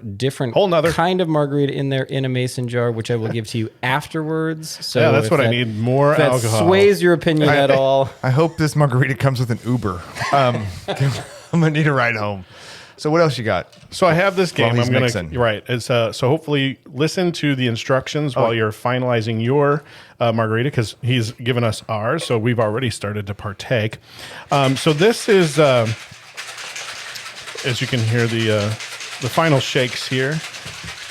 D: kind of margarita in there in a mason jar, which I will give to you afterwards. So
B: yeah, that's what I need. More
D: if that
B: alcohol.
D: sways your opinion at all.
C: I hope this margarita comes with an Uber. I'm gonna need a ride home. So what else you got?
B: So I have this game.
C: While he's
B: I'm gonna
C: mixing.
B: right. It's so hopefully listen to the instructions while you're finalizing your margarita because he's given us ours. So we've already started to partake. So this is, as you can hear, the final shakes here,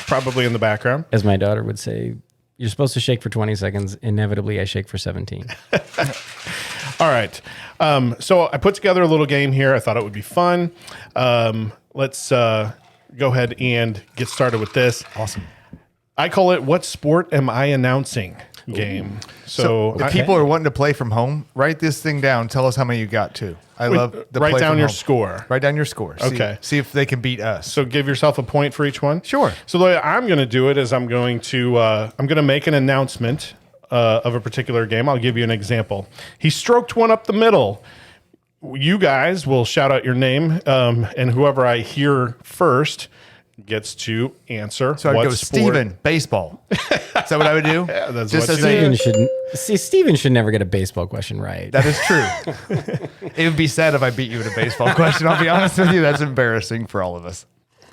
B: probably in the background.
D: As my daughter would say, you're supposed to shake for 20 seconds. Inevitably, I shake for 17.
B: All right. So I put together a little game here. I thought it would be fun. Let's go ahead and get started with this.
C: Awesome.
B: I call it "What sport am I announcing?" game. So
C: If people are wanting to play from home, write this thing down. Tell us how many you got to. I love the
B: write
C: play
B: down
C: from
B: your
C: home.
B: score.
C: Write down your score.
B: Okay.
C: See if they can beat us.
B: So give yourself a point for each one.
C: Sure.
B: So the way I'm going to do it is I'm going to make an announcement of a particular game. I'll give you an example. He stroked one up the middle. You guys will shout out your name, and whoever I hear first gets to answer.
C: So I'd
B: what
C: go,
B: sport.
C: Steven, baseball. Is that what I would do?
B: Yeah, that's
C: Just
B: what
C: as
B: you
C: a,
D: Steven should never get a baseball question right.
C: that is true. It would be sad if I beat you at a baseball question. I'll be honest with you. That's embarrassing for all of us.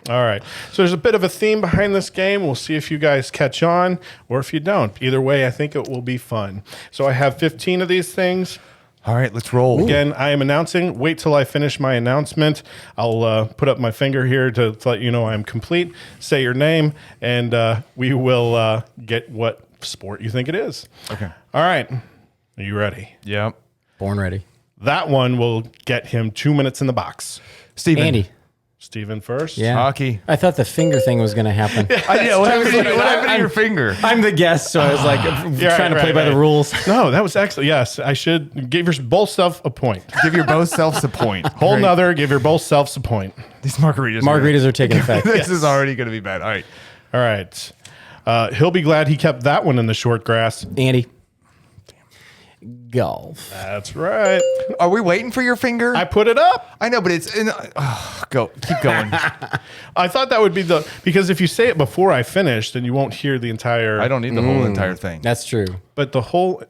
B: All right. So there's a bit of a theme behind this game. We'll see if you guys catch on or if you don't. Either way, I think it will be fun. So I have 15 of these things.
C: All right, let's roll.
B: Again, I am announcing. Wait till I finish my announcement. I'll put up my finger here to let you know I'm complete. Say your name, and we will get what sport you think it is.
C: Okay.
B: All right. Are you ready?
C: Yep.
D: Born ready.
B: That one will get him 2 minutes in the box.
C: Steven.
D: Andy.
B: Steven first.
D: Yeah.
C: Hockey.
D: I thought the finger thing was going to happen.
C: I know. What happened to your finger?
D: I'm the guest, so I was like trying to play
B: right,
D: by the
B: right.
D: rules.
B: No, that was excellent. Yes, I should give your both self a point.
C: Give your both selves a point.
B: Whole
C: Great.
B: nother, give your both selves a point.
C: These margaritas.
D: Margaritas are taking effect.
C: This is already going to be bad. All right.
B: All right. He'll be glad he kept that one in the short grass.
D: Andy. Golf.
B: That's right.
C: Are we waiting for your finger?
B: I put it up.
C: I know, but it's in. Go. Keep going.
B: I thought that would be because if you say it before I finish, then you won't hear the entire.
C: I don't need the whole entire thing.
D: That's true.
B: But the whole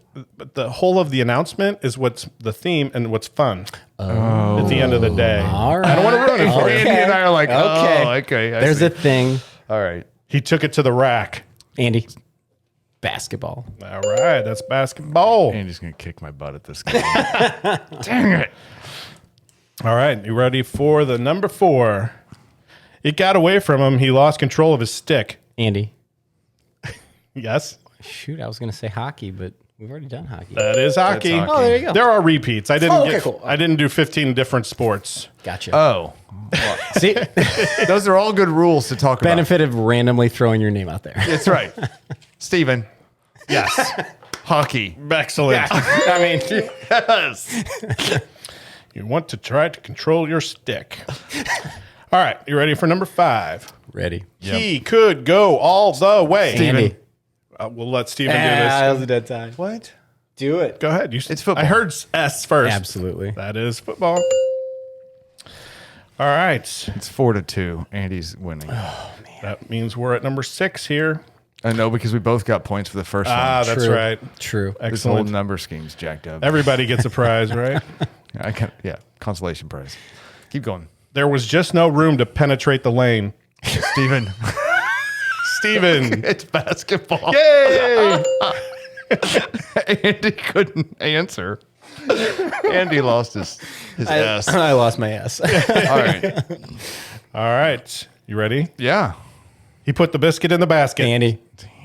B: of the announcement is what's the theme and what's fun. At the end of the day.
D: All right.
B: I don't want to ruin it for you.
C: Andy and I are like,
D: Okay.
C: oh, okay. I
D: There's
C: see.
D: a thing.
C: All right.
B: He took it to the rack.
D: Andy. Basketball.
B: All right, that's basketball.
C: Andy's going to kick my butt at this game. Dang it.
B: All right, you ready for the number 4? It got away from him. He lost control of his stick.
D: Andy.
B: Yes,
D: Shoot, I was going to say hockey, but we've already done hockey.
B: that is hockey.
C: hockey.
D: Oh, there you go.
B: There are repeats. I didn't.
D: okay, cool.
B: I didn't do 15 different sports.
D: Gotcha.
C: Oh.
D: See,
C: Those are all good rules to talk about.
D: benefit of randomly throwing your name out there.
C: That's right. Steven.
B: Yes,
C: Hockey.
B: excellent.
D: I mean,
C: Yes.
B: You want to try to control your stick. All right, you ready for number 5?
D: ready.
B: He could go all the way.
D: Andy.
B: We'll let Steven do
D: That
B: this.
D: was a dead time.
C: What?
D: Do it.
B: Go ahead.
C: It's football.
B: I heard S first.
D: Absolutely.
B: That is football. All right.
C: It's 4-2. Andy's winning.
B: That means we're at number 6 here.
C: I know because we both got points for the first one.
B: That's
D: True.
B: right.
D: True.
C: This whole
B: Excellent.
C: number scheme's jacked up.
B: Everybody gets a prize, right?
C: Consolation prize. Keep going.
B: There was just no room to penetrate the lane.
C: Steven.
B: Steven.
C: It's basketball.
B: Yay!
C: Andy couldn't answer. Andy lost his S.
D: I lost my S.
C: All right.
B: All right. You ready?
C: Yeah.
B: He put the biscuit in the basket.
D: Andy.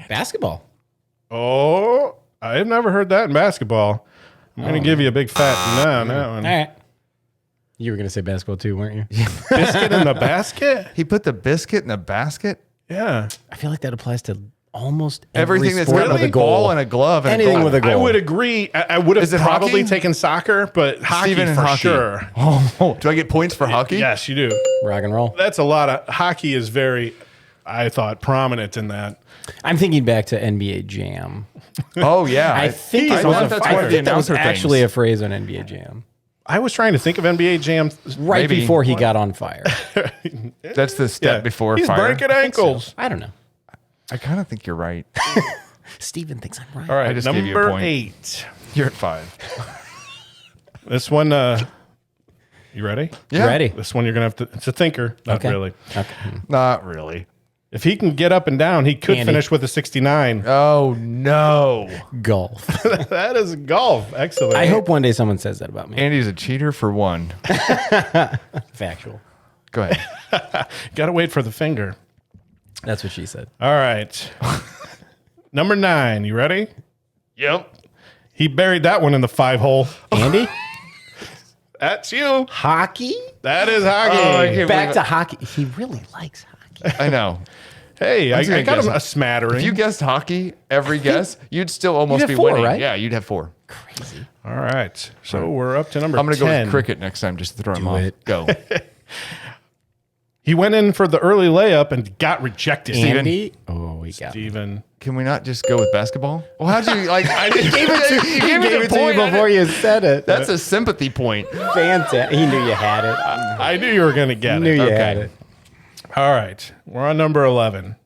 D: Basketball.
B: Oh, I've never heard that in basketball. I'm going to give you a big fat no on that one.
D: All right. You were going to say basketball too, weren't you?
B: Biscuit in the basket?
C: He put the biscuit in the basket.
B: Yeah.
D: I feel like that applies to almost every
C: Everything that's
D: sport
C: got
D: with
C: a
D: a goal.
C: ball and a glove. And
D: Anything
C: a goal.
D: with a goal.
B: I would agree. I would have
C: Is it
B: probably
C: hockey?
B: taken soccer, but hockey
C: Steven and
B: for
C: hockey.
B: sure.
C: Oh, do I get points for hockey?
B: Yes, you do.
D: Rock and roll.
B: That's a lot of hockey is very, I thought, prominent in that.
D: I'm thinking back to NBA Jam.
C: Oh, yeah.
D: I think
B: I
D: that was,
B: thought
D: a,
B: that's
D: I
B: one of
D: think
B: the
D: that was
C: announcer
D: actually
C: things.
D: a phrase on NBA Jam.
B: I was trying to think of NBA Jam.
D: Right
C: Maybe.
D: before he got on fire.
C: That's the step before
B: He's
C: fire.
B: breaking ankles.
D: I don't know.
C: I kind of think you're right.
D: Steven thinks I'm right.
B: All right,
C: just gave you a
B: number
C: point.
B: 8.
C: You're at 5.
B: This one, you ready?
C: Yeah.
D: Ready?
B: This one you're going to have to, it's a thinker. Not
D: Okay.
B: really.
D: Okay.
C: Not really.
B: If he can get up and down, he could
D: Andy.
B: finish with a 69.
C: Oh, no.
D: Golf.
B: That is golf. Excellent.
D: I hope one day someone says that about me.
C: Andy's a cheater for one.
D: Factual.
C: Go ahead.
B: Got to wait for the finger.
D: That's what she said.
B: All right. Number 9. You ready?
C: Yep.
B: He buried that one in the 5-hole.
D: Andy?
B: That's you.
D: Hockey?
B: That is hockey.
C: Oh, I can't
D: Back
C: believe
D: to hockey. He really likes hockey.
C: I know.
B: Hey, I
C: gonna
B: got
C: guess
B: him a smattering.
C: If you guessed hockey every guess, you'd still almost
D: have
C: be
D: 4,
C: winning.
D: right?
C: Yeah, you'd have 4.
D: Crazy.
B: All right. So we're up to number 10.
C: I'm going to go with cricket next time just to throw him off.
D: it.
C: Go.
B: He went in for the early layup and got rejected.
D: Andy. Oh, we got it.
B: Steven.
C: Can we not just go with basketball? Well, how'd you like? I gave it to you.
D: He gave it to you before you said it.
C: That's a sympathy point.
D: Fantastic. He knew you had it.
B: I knew you were going to get
D: Knew
B: it.
D: you
B: Okay.
D: had it.
B: All right. We're on number 11.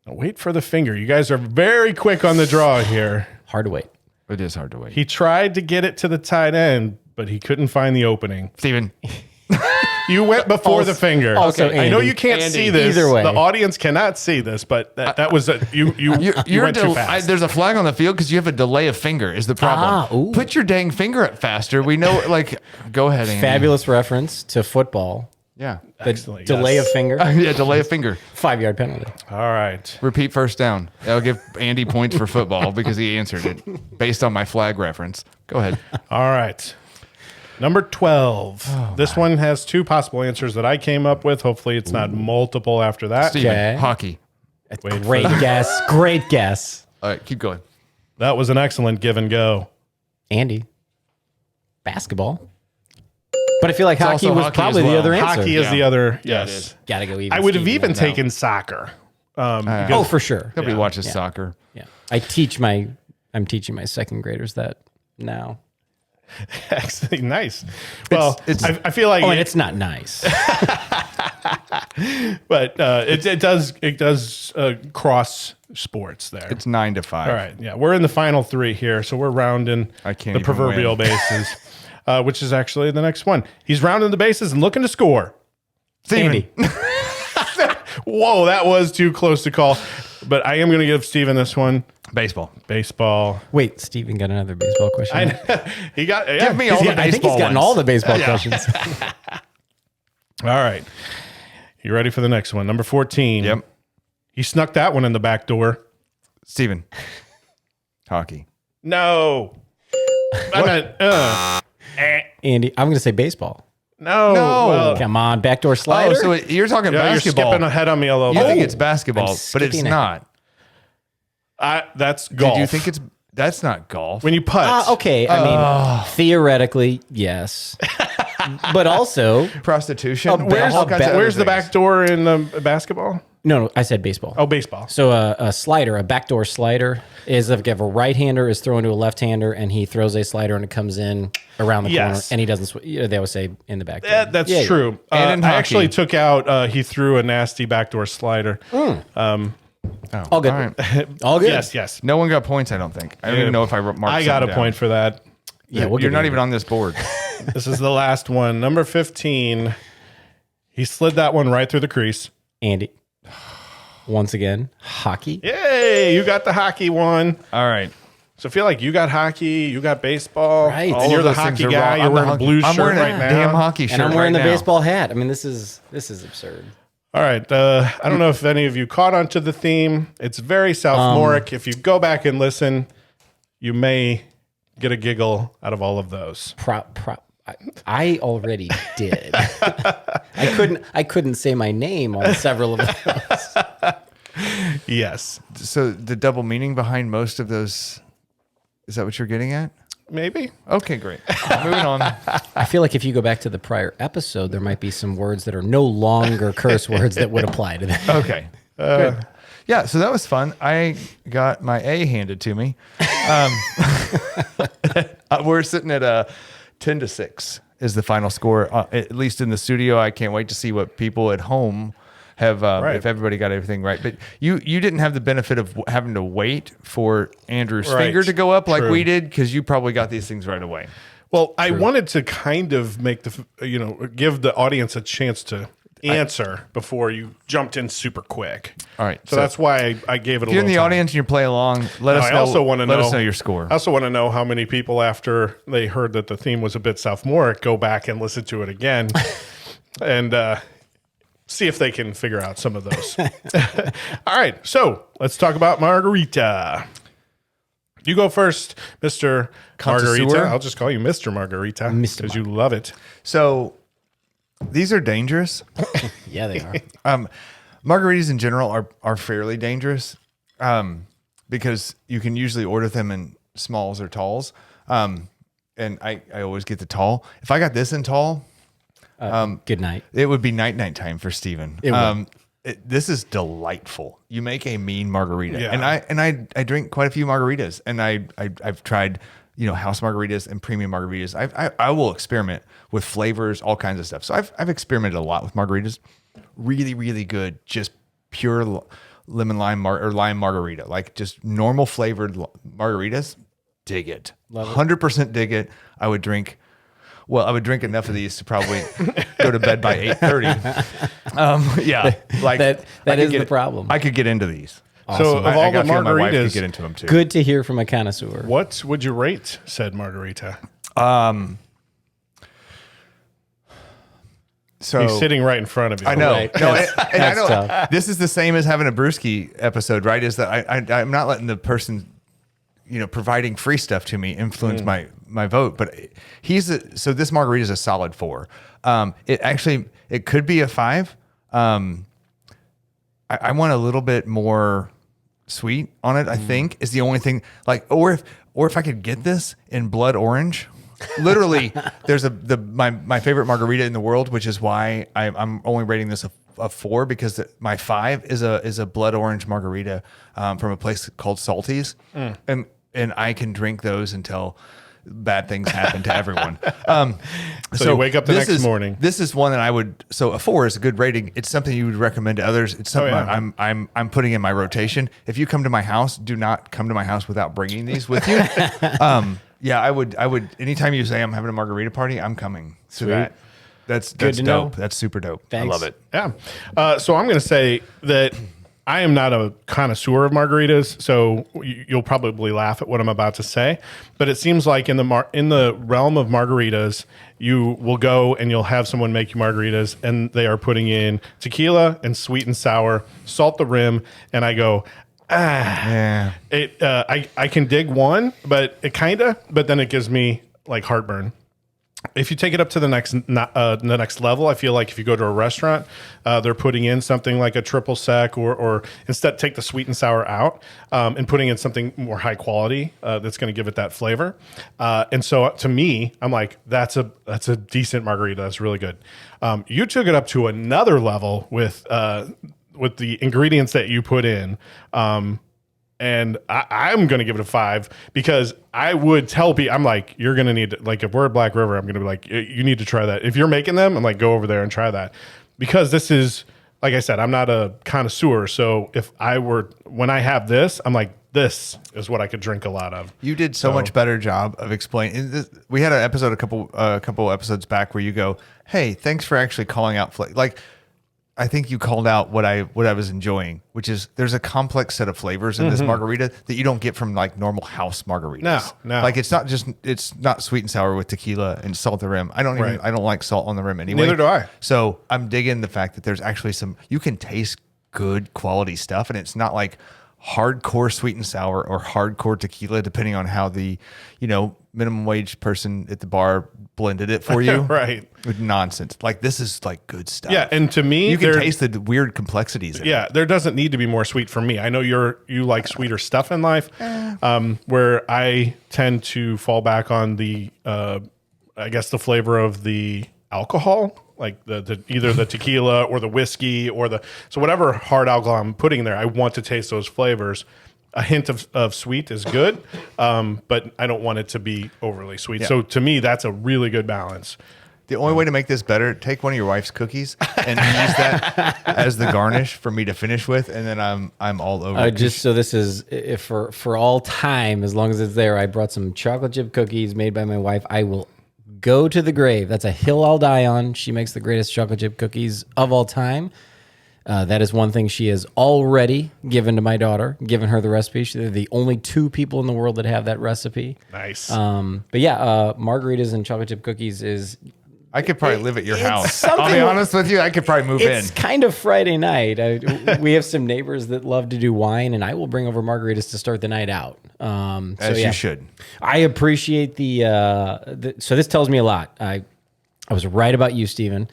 B: Now wait for the finger. You guys are very quick on the draw here.
D: Hard to wait.
C: It is hard to wait.
B: He tried to get it to the tight end, but he couldn't find the opening.
C: Steven.
B: You went before the finger.
D: also
B: I know
D: Andy.
B: you can't
C: Andy.
B: see this.
D: Either way.
B: The audience cannot see this, but that was you went too fast.
C: There's a flag on the field because you have a delay of finger is the problem.
D: ooh.
C: Put your dang finger up faster. We know, like, go ahead, Andy.
D: Fabulous reference to football.
C: Yeah.
D: The
B: Excellent,
D: delay
B: yes.
D: of finger.
C: Yeah, delay of finger.
D: 5-yard penalty.
B: All right.
C: Repeat first down. I'll give Andy points for football because he answered it based on my flag reference. Go ahead.
B: All right. Number 12. This one has 2 possible answers that I came up with. Hopefully it's not multiple after that.
C: Steven,
D: Okay.
C: hockey.
B: Wait for
D: Great guess. Great guess.
C: All right, keep going.
B: That was an excellent give and go.
D: Andy. Basketball. But I feel like hockey
C: also
D: was
C: hockey
D: probably
C: as
D: the
C: well.
D: other answer.
B: Hockey is
C: Yeah.
B: the other.
C: Yeah, it
B: Yes.
C: is.
D: Gotta go even.
B: I would have
D: Steven
B: even
D: on that.
B: taken soccer.
D: Oh,
B: Because
D: for sure.
C: Nobody
B: Yeah.
C: watches soccer.
D: Yeah. I'm teaching my second graders that now.
B: actually nice. Well,
C: it's-
B: I feel like
D: Oh, and it's not nice.
B: but it does cross sports there.
C: It's 9 to 5.
B: All right. Yeah. We're in the final 3 here. So we're rounding
C: I can't
B: the
C: even
B: proverbial
C: win.
B: bases, which is actually the next one. He's rounding the bases and looking to score.
D: Andy.
B: Whoa, that was too close to call. But I am going to give Steven this one.
C: Baseball.
B: Baseball.
D: Wait, Steven got another baseball question.
B: He got. Yeah.
C: Give me all the
D: I think he's
C: baseball
D: gotten
C: ones.
D: all the baseball questions.
B: All right. You ready for the next one? Number 14.
C: Yep.
B: He snuck that one in the back door.
C: Steven. Hockey.
B: No. I meant,
D: Andy, I'm going to say baseball.
B: no.
C: No.
B: Well,
D: Come on, backdoor
C: Oh,
D: slider.
C: so you're talking
B: yeah, you're
C: basketball.
B: skipping ahead on me a little
C: You
B: bit.
C: think it's basketball,
D: I'm
C: but it's
D: skipping
C: not.
B: That's golf.
C: Do you think it's that's not golf?
B: when you putt?
D: Okay, I mean, theoretically, yes. But also,
C: prostitution?
B: Where's,
C: All kinds of other
B: where's the
C: things.
B: back door in the basketball?
D: no, I said baseball.
B: Oh, baseball.
D: So a slider, a backdoor slider, is if you have a right-hander is thrown to a left-hander, and he throws a slider and it comes in around the corner,
B: Yes.
D: and he doesn't. They always say in the back door.
B: That's
D: Yeah,
B: true.
C: And in
B: I
C: hockey.
B: actually took out. He threw a nasty backdoor slider.
C: Oh,
D: All good.
C: all right.
D: All good.
B: Yes.
C: No one got points, I don't think. I don't even know if I marked
B: I got a
C: something
B: point
C: down.
B: for that.
D: Yeah, we'll
C: You're
D: give
C: not
D: you
C: even on this board.
B: This is the last one. Number 15. He slid that one right through the crease.
D: Andy. Once again, hockey.
B: Yay! You got the hockey one.
C: All right.
B: So I feel like you got hockey, you got baseball.
D: Right.
B: And
D: All
B: you're
C: of
B: the
C: those things
B: hockey
C: are
B: guy.
C: wrong.
B: You're
C: I'm the
B: wearing a
C: hockey-
B: blue
C: I'm
B: shirt
C: wearing a
B: right now.
C: damn hockey shirt
D: And I'm wearing
C: right
D: the
C: now.
D: baseball hat. I mean, this is absurd.
B: All right. I don't know if any of you caught on to the theme. It's very sophomoric. If you go back and listen, you may get a giggle out of all of those.
D: I already did. I couldn't say my name on several of those.
B: Yes.
C: So the double meaning behind most of those, is that what you're getting at?
B: Maybe.
C: Okay, great. Moving on.
D: I feel like if you go back to the prior episode, there might be some words that are no longer curse words that would apply to them.
C: Okay. Good. Yeah, so that was fun. I got my A handed to me. We're sitting at 10 to 6 is the final score. At least in the studio, I can't wait to see what people at home have,
B: Right.
C: if everybody got everything right. But you didn't have the benefit of having to wait for Andrew's
B: Right.
C: finger to go up like
B: True.
C: we did, because you probably got these things right away.
B: Well, I wanted to kind of make give the audience a chance to answer before you jumped in super quick.
C: All right.
B: So that's why I gave it a
C: if you're in
B: little
C: the
B: time.
C: audience and you're playing along, let us
B: I
C: know.
B: also want to
C: let
B: know.
C: us know your score.
B: I also want to know how many people, after they heard that the theme was a bit sophomoric, go back and listen to it again, and see if they can figure out some of those. All right, so let's talk about Margarita. You go first, Mr. Margarita.
C: Connoisseur?
B: I'll just call you Mr. Margarita
D: Mr.
B: because you love it.
C: So these are dangerous.
D: Yeah, they are.
C: Margaritas in general are fairly dangerous because you can usually order them in smalls or talls. And I always get the tall. If I got this in tall,
D: Good night.
C: it would be night time for Steven. This is delightful. You make a mean margarita.
B: Yeah.
C: And I drink quite a few margaritas, and I've tried, house margaritas and premium margaritas. I will experiment with flavors, all kinds of stuff. So I've experimented a lot with margaritas. Really, really good. Just pure lemon lime or lime margarita, like just normal flavored margaritas. Dig it. 100% dig it. I would drink enough of these to probably go to bed by 8:30. Yeah, like
D: that is the problem.
C: I could get into these.
B: So of all the
C: got a feeling my wife could
B: margaritas,
C: get into them too.
D: Good to hear from a connoisseur.
B: what would you rate said margarita?
C: So
B: He's sitting right in front of you.
C: I know.
D: Right.
C: No,
D: That's-
C: and I
D: that's
C: know
D: tough.
C: this is the same as having a brewski episode, right? Is that I'm not letting the person, providing free stuff to me influence my vote. But so this margarita is a solid 4. It could be a 5. I want a little bit more sweet on it. I think is the only thing. Like, or if I could get this in blood orange. Literally, there's my favorite margarita in the world, which is why I'm only rating this a 4, because my 5 is a blood orange margarita from a place called Salty's, and I can drink those until bad things happen to everyone.
B: So you wake up the next morning.
C: This is one that I would. So a 4 is a good rating. It's something you would recommend to others. It's something I'm putting in my rotation. If you come to my house, do not come to my house without bringing these with you. Yeah, I would. Anytime you say I'm having a margarita party, I'm coming to that. That's
D: to
C: dope.
D: know.
C: That's super dope.
D: Thanks.
C: I love it.
B: Yeah. So I'm going to say that I am not a connoisseur of margaritas, so you'll probably laugh at what I'm about to say. But it seems like in the realm of margaritas, you will go and you'll have someone make you margaritas, and they are putting in tequila and sweet and sour, salt the rim, and I go,
C: Yeah.
B: I can dig one, but then it gives me like heartburn. If you take it up to the next level, I feel like if you go to a restaurant, they're putting in something like a triple sec, or instead take the sweet and sour out and putting in something more high quality that's going to give it that flavor. And so to me, I'm like, that's a decent margarita. That's really good. You took it up to another level with the ingredients that you put in. And I'm going to give it a 5, because I would tell people, I'm like, you're going to need to, like, if we're at Black River, I'm going to be like, you need to try that. If you're making them, I'm like, go over there and try that. Because this is, like I said, I'm not a connoisseur. So when I have this, I'm like, this is what I could drink a lot of.
C: You did so much better job of explaining. We had an episode a couple episodes back where you go, "Hey, thanks for actually calling out like." I think you called out what I was enjoying, which is there's a complex set of flavors in this margarita that you don't get from like normal house margaritas.
B: No.
C: Like it's not sweet and sour with tequila and salt the rim. I don't like salt on the rim anyway.
B: Neither do I.
C: So I'm digging the fact that there's actually you can taste good quality stuff, and it's not like hardcore sweet and sour or hardcore tequila, depending on how the minimum wage person at the bar blended it for you.
B: Right.
C: With nonsense. Like this is like good stuff.
B: Yeah, and to me,
C: you can taste the weird complexities in it.
B: There doesn't need to be more sweet for me. I know you like sweeter stuff in life, where I tend to fall back on the I guess the flavor of the alcohol, like the either the tequila or the whiskey or so whatever hard alcohol I'm putting in there, I want to taste those flavors. A hint of sweet is good, but I don't want it to be overly sweet.
C: Yeah.
B: So to me, that's a really good balance.
C: The only way to make this better, take one of your wife's cookies and use that as the garnish for me to finish with, and then I'm all over.
D: Just so this is if for all time, as long as it's there. I brought some chocolate chip cookies made by my wife. I will go to the grave. That's a hill I'll die on. She makes the greatest chocolate chip cookies of all time. That is one thing she has already given to my daughter, given her the recipe. They're the only 2 people in the world that have that recipe.
B: Nice.
D: But yeah, margaritas and chocolate chip cookies is...
C: I could probably live at your house.
D: something-
C: I'll be honest with you. I could probably move in.
D: It's kind of Friday night. We have some neighbors that love to do wine, and I will bring over margaritas to start the night out.
C: As you should.
D: I appreciate so this tells me a lot. I was right about you, Steven.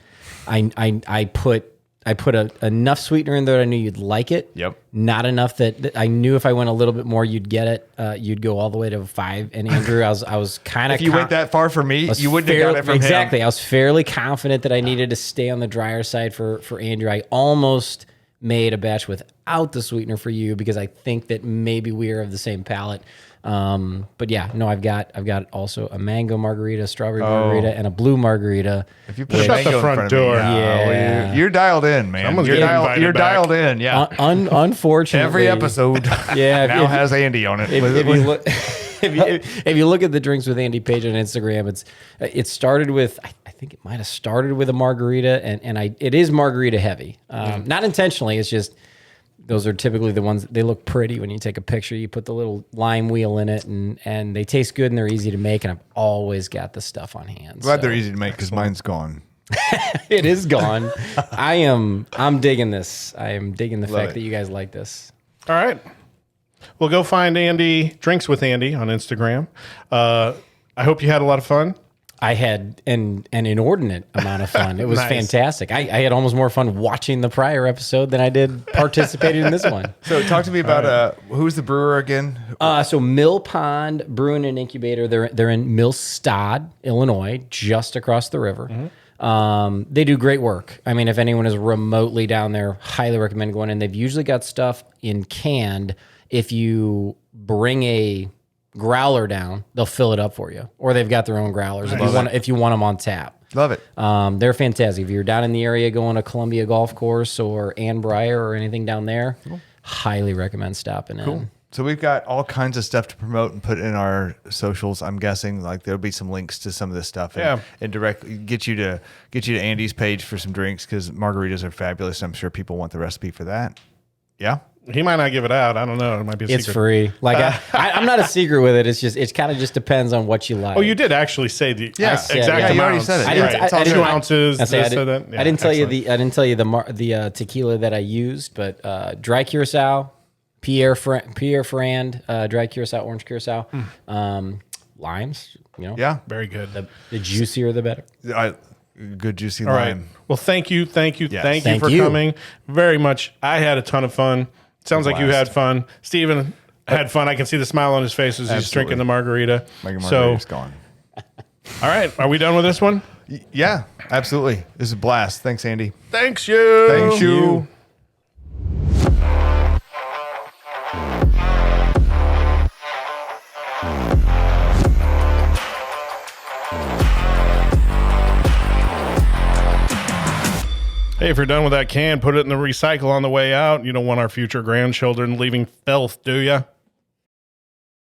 D: I put put enough sweetener in there that I knew you'd like it.
C: Yep.
D: Not enough that I knew if I went a little bit more, you'd get it. You'd go all the way to a 5. And Andrew, I was kind of.
C: If you went that far for me, you wouldn't have got it from
D: exactly.
C: him.
D: I was fairly confident that I needed to stay on the drier side for Andrew. I almost made a batch without the sweetener for you because I think that maybe we are of the same palate. But yeah, no, I've got also a mango margarita, strawberry margarita, and a blue margarita.
C: If you put
B: Shut
C: mango
B: the
C: in
B: front
C: front of
B: door.
C: me, no,
D: Yeah.
C: you're dialed in, man.
B: Someone's
C: You're
B: getting invited
C: you're
B: back.
C: dialed in. Yeah.
D: Unfortunately,
C: Every episode
D: Yeah,
C: now
D: if-
C: has Andy on it.
D: if you look, if you look at the Drinks with Andy page on Instagram, it started with I think it might have started with a margarita, and it is margarita heavy, not intentionally. It's just those are typically the ones they look pretty when you take a picture. You put the little lime wheel in it, and they taste good and they're easy to make. And I've always got the stuff on hand.
C: Glad
D: so.
C: they're easy to make because mine's gone.
D: It is gone. I'm digging this. I am digging the fact
C: it.
D: that you guys like this.
B: All right. Well, go find Andy, Drinks with Andy on Instagram. I hope you had a lot of fun.
D: I had an inordinate amount of fun. It was
B: Nice.
D: fantastic. I had almost more fun watching the prior episode than I did participating in this one.
C: So talk to me about who's the brewer again?
D: So MillPond Brewing and Incubator. They're in Millstad, Illinois, just across the river. They do great work. I mean, if anyone is remotely down there, highly recommend going in. They've usually got stuff in canned. If you bring a growler down, they'll fill it up for you, or they've got their own growlers if you want them on tap.
C: Love it.
D: They're fantastic. If you're down in the area going to Columbia Golf Course or Ann Briar or anything down there, highly recommend stopping in.
C: So we've got all kinds of stuff to promote and put in our socials. I'm guessing like there'll be some links to some of this stuff, and directly get you to Andy's page for some drinks because margaritas are fabulous. I'm sure people want the recipe for that. Yeah.
B: He might not give it out. I don't know. It might be a
D: It's
B: secret.
D: free. Like I'm not a secret with it. It's kind of just depends on what you like.
B: Oh, you did actually say the exact
D: said, yeah,
B: amount.
C: you already said it.
D: I didn't-
B: Right.
D: I-
B: It's all
D: I didn't-
B: 2 ounces.
D: I say
B: this or that. Yeah,
D: I didn't tell
B: excellent.
D: you the tequila that I used, but dry curacao, Pierre Ferrand, dry curacao, orange curacao, limes. You know,
C: Yeah.
B: Very good.
D: the juicier the better.
C: Good juicy
B: All right.
C: lime.
B: Well, thank you
C: Yes.
B: for
D: Thank you.
B: coming. Very much. I had a ton of fun. Sounds like you
C: Blast.
B: had fun. Steven had fun. I can see the smile on his face as he's
C: Absolutely.
B: drinking the margarita.
C: My
B: So,
C: margarita's gone.
B: all right. Are we done with this one?
C: Yeah, absolutely. This is a blast. Thanks, Andy.
B: Thanks you.
C: Thank you.
B: Hey, if you're done with that can, put it in the recycle on the way out. You don't want our future grandchildren leaving filth, do you?